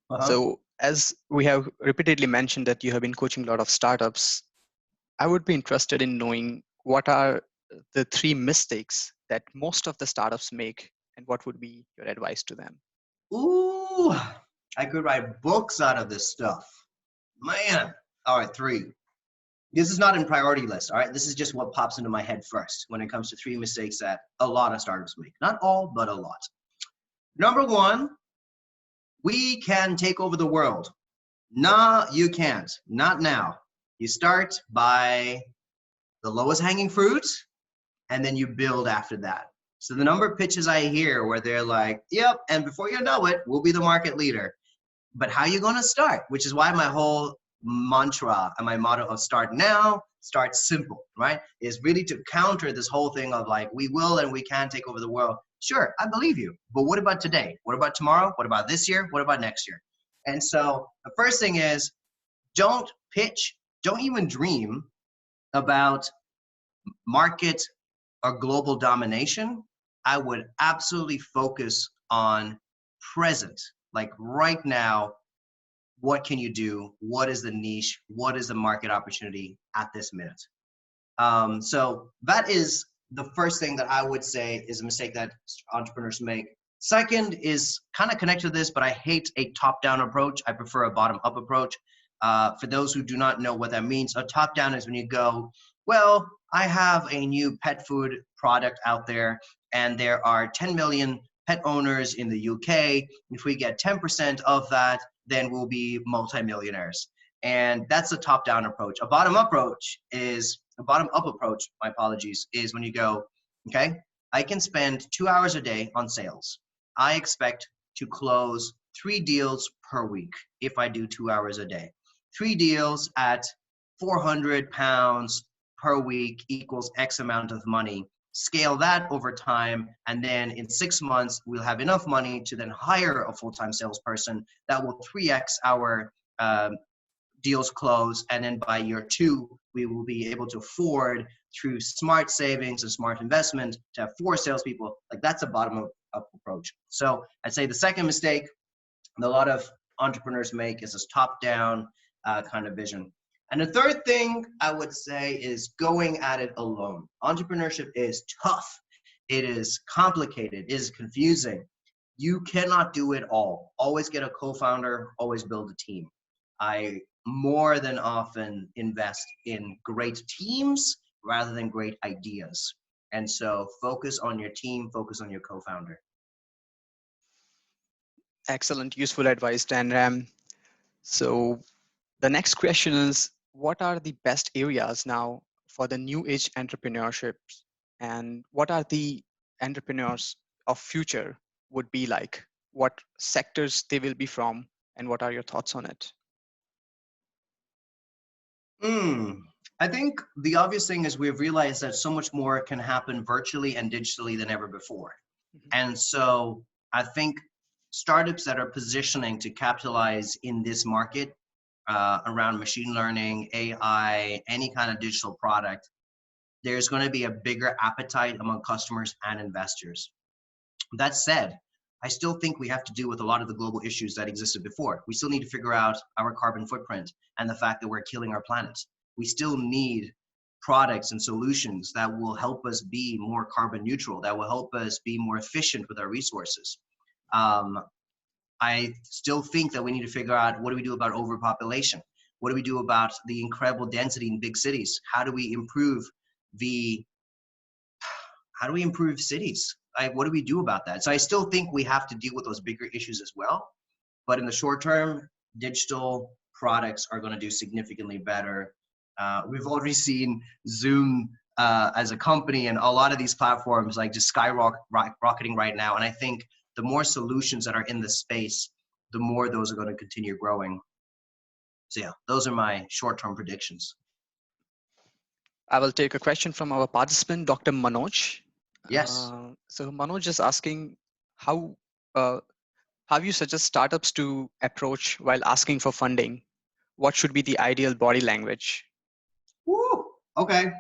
Speaker 2: Uh-huh.
Speaker 1: So, as we have repeatedly mentioned that you have been coaching a lot of startups, I would be interested in knowing what are the three mistakes that most of the startups make, and what would be your advice to them?
Speaker 2: Ooh, I could write books out of this stuff. Man. All right, three. This is not in priority list, all right? This is just what pops into my head first when it comes to three mistakes that a lot of startups make. Not all, but a lot. Number one, we can take over the world. Nah, you can't. Not now. You start by the lowest hanging fruit, and then you build after that. So the number of pitches I hear where they're like, yep, and before you know it, we'll be the market leader. But how are you going to start? Which is why my whole mantra and my motto of start now, start simple, right? Is really to counter this whole thing of like, we will and we can take over the world. Sure, I believe you. But what about today? What about tomorrow? What about this year? What about next year? And so the first thing is don't pitch, don't even dream about market or global domination. I would absolutely focus on present, like right now. What can you do? What is the niche? What is the market opportunity at this minute? So that is the first thing that I would say is a mistake that entrepreneurs make. Second is kind of connected to this, but I hate a top-down approach. I prefer a bottom-up approach. For those who do not know what that means, a top-down is when you go, well, I have a new pet food product out there, and there are 10 million pet owners in the UK. If we get 10% of that, then we'll be multimillionaires. And that's a top-down approach. A bottom-up approach, my apologies, is when you go, okay, I can spend 2 hours a day on sales. I expect to close 3 deals per week if I do 2 hours a day. 3 deals at 400 pounds per week equals X amount of money. Scale that over time, and then in 6 months, we'll have enough money to then hire a full-time salesperson that will 3x our deals close, and then by year 2, we will be able to afford through smart savings and smart investment to have 4 salespeople. Like that's a bottom-up approach. So I'd say the second mistake that a lot of entrepreneurs make is this top-down kind of vision. And the third thing I would say is going at it alone. Entrepreneurship is tough. It is complicated. It is confusing. You cannot do it all. Always get a co-founder, always build a team. I more than often invest in great teams rather than great ideas. And so focus on your team, focus on your co-founder.
Speaker 1: Excellent, useful advice, Dan Ram. So, the next question is, what are the best areas now for the new age entrepreneurship, and what are the entrepreneurs of future would be like? What sectors they will be from, and what are your thoughts on it?
Speaker 2: I think the obvious thing is we've realized that so much more can happen virtually and digitally than ever before.
Speaker 1: Mhm.
Speaker 2: And so I think startups that are positioning to capitalize in this market around machine learning, AI, any kind of digital product, there's going to be a bigger appetite among customers and investors. That said, I still think we have to deal with a lot of the global issues that existed before. We still need to figure out our carbon footprint and the fact that we're killing our planet. We still need products and solutions that will help us be more carbon neutral, that will help us be more efficient with our resources. I still think that we need to figure out, what do we do about overpopulation? What do we do about the incredible density in big cities? How do we improve the how do we improve cities? Like, what do we do about that? So I still think we have to deal with those bigger issues as well. But in the short term, digital products are going to do significantly better. We've already seen Zoom as a company and a lot of these platforms like just skyrocketing right now. And I think the more solutions that are in the space, the more those are going to continue growing. So yeah, those are my short-term predictions.
Speaker 1: I will take a question from our participant, Dr. Manoj.
Speaker 2: Yes.
Speaker 1: So Manoj is asking how uh, you suggest startups to approach while asking for funding? What should be the ideal body language?
Speaker 2: Woo. Okay.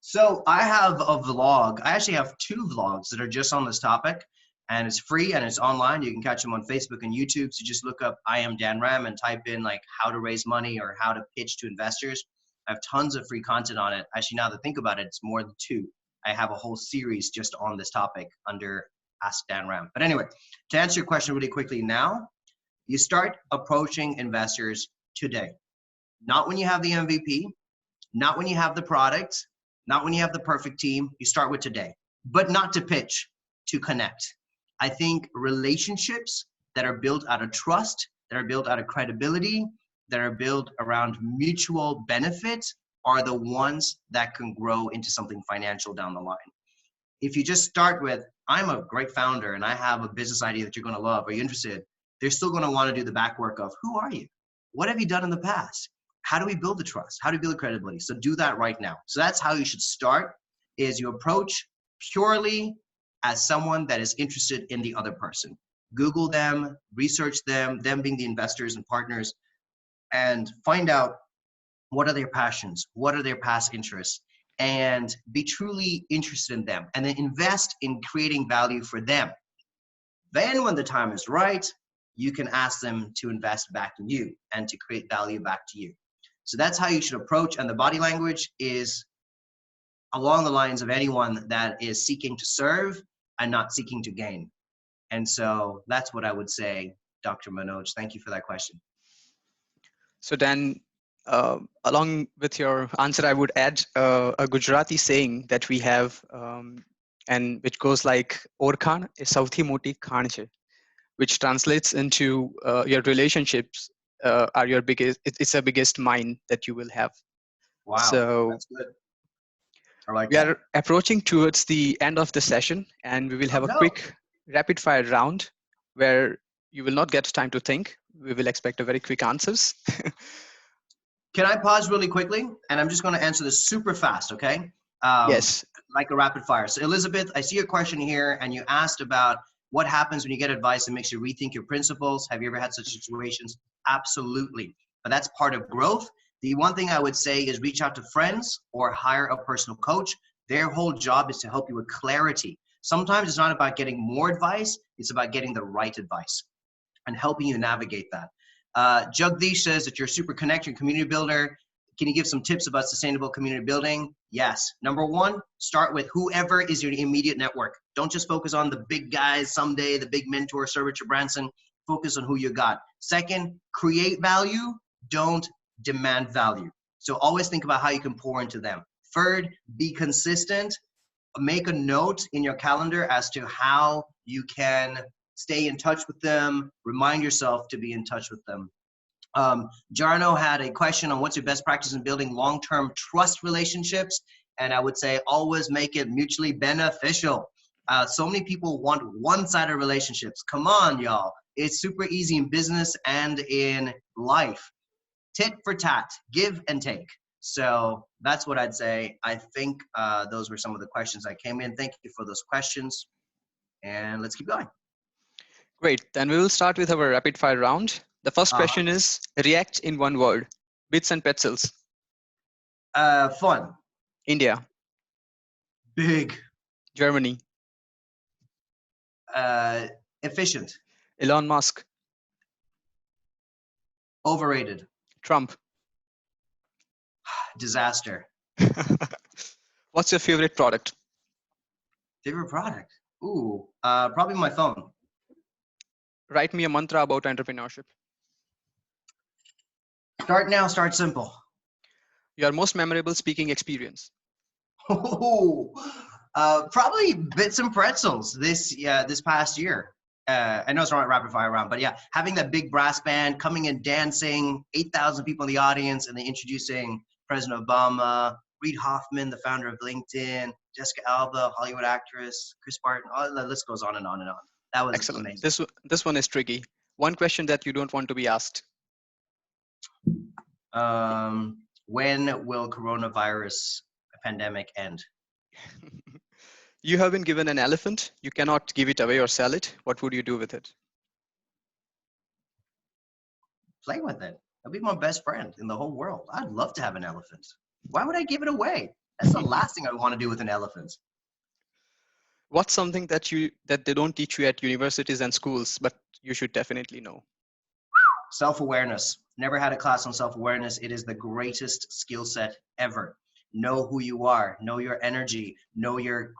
Speaker 2: So I have a vlog. I actually have 2 vlogs that are just on this topic, and it's free and it's online. You can catch them on Facebook and YouTube. So just look up I am Dan Ram and type in like how to raise money or how to pitch to investors. I have tons of free content on it. Actually, now that I think about it, it's more than 2. I have a whole series just on this topic under Ask Dan Ram. But anyway, to answer your question really quickly now, you start approaching investors today. Not when you have the MVP, not when you have the product, not when you have the perfect team. You start with today, but not to pitch, to connect. I think relationships that are built out of trust, that are built out of credibility, that are built around mutual benefit are the ones that can grow into something financial down the line. If you just start with, I'm a great founder and I have a business idea that you're going to love, are you interested? They're still going to want to do the back work of, who are you? What have you done in the past? How do we build the trust? How do we build the credibility? So do that right now. So that's how you should start, is you approach purely as someone that is interested in the other person. Google them, research them being the investors and partners, and find out what are their passions, what are their past interests, and be truly interested in them, and then invest in creating value for them. Then when the time is right, you can ask them to invest back in you and to create value back to you. So that's how you should approach, and the body language is along the lines of anyone that is seeking to serve and not seeking to gain. And so that's what I would say, Dr. Manoj. Thank you for that question.
Speaker 1: So Dan, along with your answer, I would add a Gujarati saying that we have, and which goes like "Orkhan e sauthi moti khan chhe," which translates into your relationships are your biggest. It's the biggest mine that you will have.
Speaker 2: Wow,
Speaker 1: So
Speaker 2: that's good. I like
Speaker 1: we
Speaker 2: that.
Speaker 1: are approaching towards the end of the session, and we will
Speaker 2: Oh,
Speaker 1: have a
Speaker 2: no.
Speaker 1: quick rapid fire round where you will not get time to think. We will expect a very quick answers.
Speaker 2: Can I pause really quickly? And I'm just going to answer this super fast, okay?
Speaker 1: Yes.
Speaker 2: Like a rapid fire. So Elizabeth, I see your question here, and you asked about what happens when you get advice that makes you rethink your principles. Have you ever had such situations? Absolutely. But that's part of growth. The one thing I would say is reach out to friends or hire a personal coach. Their whole job is to help you with clarity. Sometimes it's not about getting more advice, it's about getting the right advice and helping you navigate that. Jagdish says that you're a super connector and community builder. Can you give some tips about sustainable community building? Yes. Number 1, start with whoever is your immediate network. Don't just focus on the big guys someday, the big mentor, Sir Richard Branson. Focus on who you got. Second, create value. Don't demand value. So always think about how you can pour into them. Third, be consistent. Make a note in your calendar as to how you can stay in touch with them. Remind yourself to be in touch with them. Jarno had a question on what's your best practice in building long-term trust relationships. And I would say always make it mutually beneficial. So many people want one-sided relationships. Come on, y'all. It's super easy in business and in life. Tit for tat, give and take. So that's what I'd say. I think those were some of the questions that came in. Thank you for those questions. And let's keep going.
Speaker 1: Great. Then we will start with our rapid fire round. The first question is react in one word. Bits and pretzels.
Speaker 2: Fun.
Speaker 1: India.
Speaker 2: Big.
Speaker 1: Germany.
Speaker 2: Efficient.
Speaker 1: Elon Musk.
Speaker 2: Overrated.
Speaker 1: Trump.
Speaker 2: Disaster.
Speaker 1: What's your favorite product?
Speaker 2: Favorite product? Ooh, probably my phone.
Speaker 1: Write me a mantra about entrepreneurship.
Speaker 2: Start now, start simple.
Speaker 1: Your most memorable speaking experience.
Speaker 2: Probably bits and pretzels this past year. I know it's not a rapid fire round, but yeah, having that big brass band coming and dancing, 8,000 people in the audience, and then introducing President Obama, Reid Hoffman, the founder of LinkedIn, Jessica Alba, Hollywood actress, Chris Barton, all the list goes on and on and on. That was
Speaker 1: Excellent.
Speaker 2: amazing.
Speaker 1: This one is tricky. One question that you don't want to be asked.
Speaker 2: When will coronavirus pandemic end?
Speaker 1: You have been given an elephant. You cannot give it away or sell it. What would you do with it?
Speaker 2: Play with it. It'll be my best friend in the whole world. I'd love to have an elephant. Why would I give it away? That's the last thing I want to do with an elephant.
Speaker 1: What's something that they don't teach you at universities and schools, but you should definitely know?
Speaker 2: Self-awareness. Never had a class on self-awareness. It is the greatest skill set ever. Know who you are, know your energy, know your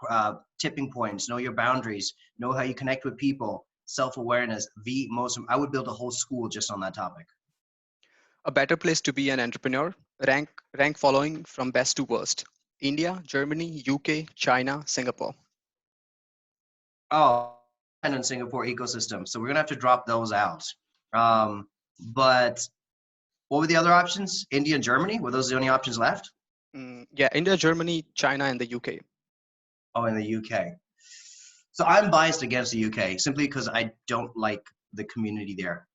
Speaker 2: tipping points, know your boundaries, know how you connect with people. Self-awareness, I would build a whole school just on that topic.
Speaker 1: A better place to be an entrepreneur. Rank following from best to worst. India, Germany, UK, China, Singapore.
Speaker 2: Oh, and in Singapore ecosystem. So we're gonna have to drop those out. But what were the other options? India and Germany? Were those the only options left?
Speaker 1: Yeah, India, Germany, China, and the UK.
Speaker 2: Oh, in the UK. So I'm biased against the UK simply because I don't like the community there.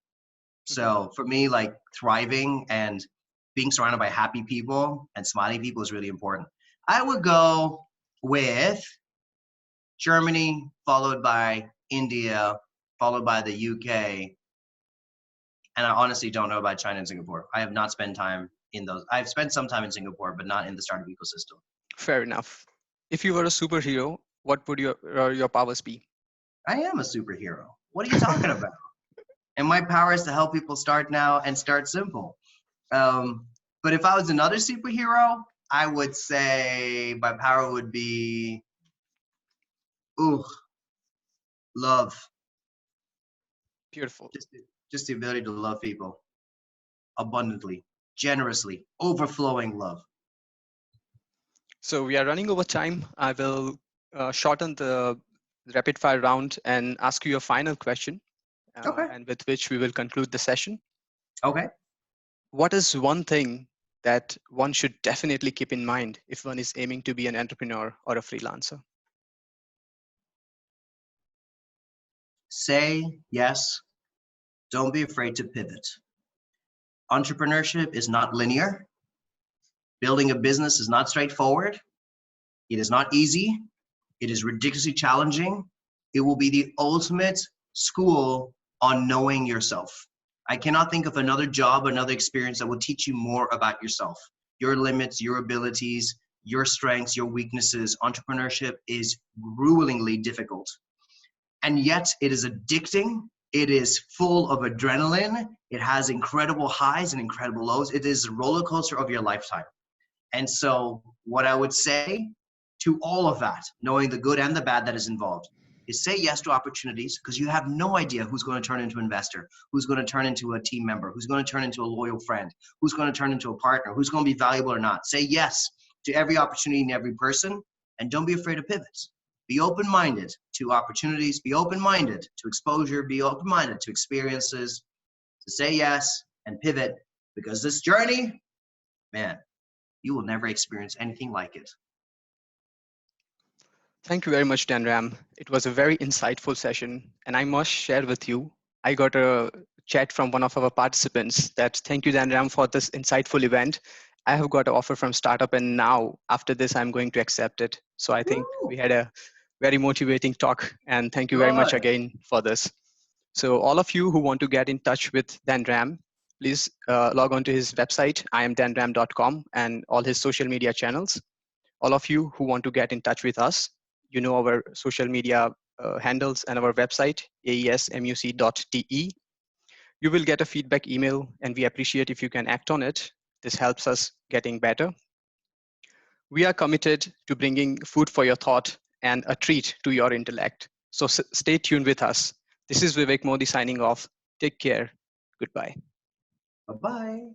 Speaker 2: So for me, like thriving and being surrounded by happy people and smiling people is really important. I would go with Germany, followed by India, followed by the UK. And I honestly don't know about China and Singapore. I have not spent time in those. I've spent some time in Singapore, but not in the startup ecosystem.
Speaker 1: Fair enough. If you were a superhero, what would your powers be?
Speaker 2: I am a superhero. What are you talking about? And my power is to help people start now and start simple. But if I was another superhero, I would say my power would be, love.
Speaker 1: Beautiful.
Speaker 2: Just the ability to love people abundantly, generously, overflowing love.
Speaker 1: So we are running over time. I will shorten the rapid fire round and ask you a final question,
Speaker 2: Okay.
Speaker 1: and with which we will conclude the session.
Speaker 2: Okay.
Speaker 1: What is one thing that one should definitely keep in mind if one is aiming to be an entrepreneur or a freelancer?
Speaker 2: Say yes. Don't be afraid to pivot. Entrepreneurship is not linear. Building a business is not straightforward. It is not easy. It is ridiculously challenging. It will be the ultimate school on knowing yourself. I cannot think of another job, another experience that will teach you more about yourself, your limits, your abilities, your strengths, your weaknesses. Entrepreneurship is gruelingly difficult. And yet it is addicting. It is full of adrenaline. It has incredible highs and incredible lows. It is a roller coaster of your lifetime. And so what I would say to all of that, knowing the good and the bad that is involved, is say yes to opportunities, because you have no idea who's going to turn into an investor, who's going to turn into a team member, who's going to turn into a loyal friend, who's going to turn into a partner, who's going to be valuable or not. Say yes to every opportunity and every person, and don't be afraid to pivot. Be open-minded to opportunities, be open-minded to exposure, be open-minded to experiences, to say yes and pivot, because this journey, man, you will never experience anything like it.
Speaker 1: Thank you very much, Dan Ram. It was a very insightful session. And I must share with you, I got a chat from one of our participants that thank you, Dan Ram, for this insightful event. I have got an offer from startup, and now after this, I'm going to accept it. So I think we had a very motivating talk, and thank you very much
Speaker 2: Good.
Speaker 1: again for this. So all of you who want to get in touch with Dan Ram, please log on to his website, iamdanram.com, and all his social media channels. All of you who want to get in touch with us, you know our social media handles and our website, aesmuc.te. You will get a feedback email, and we appreciate if you can act on it. This helps us getting better. We are committed to bringing food for your thought and a treat to your intellect. So stay tuned with us. This is Vivek Modi signing off. Take care. Goodbye.
Speaker 2: Bye-bye.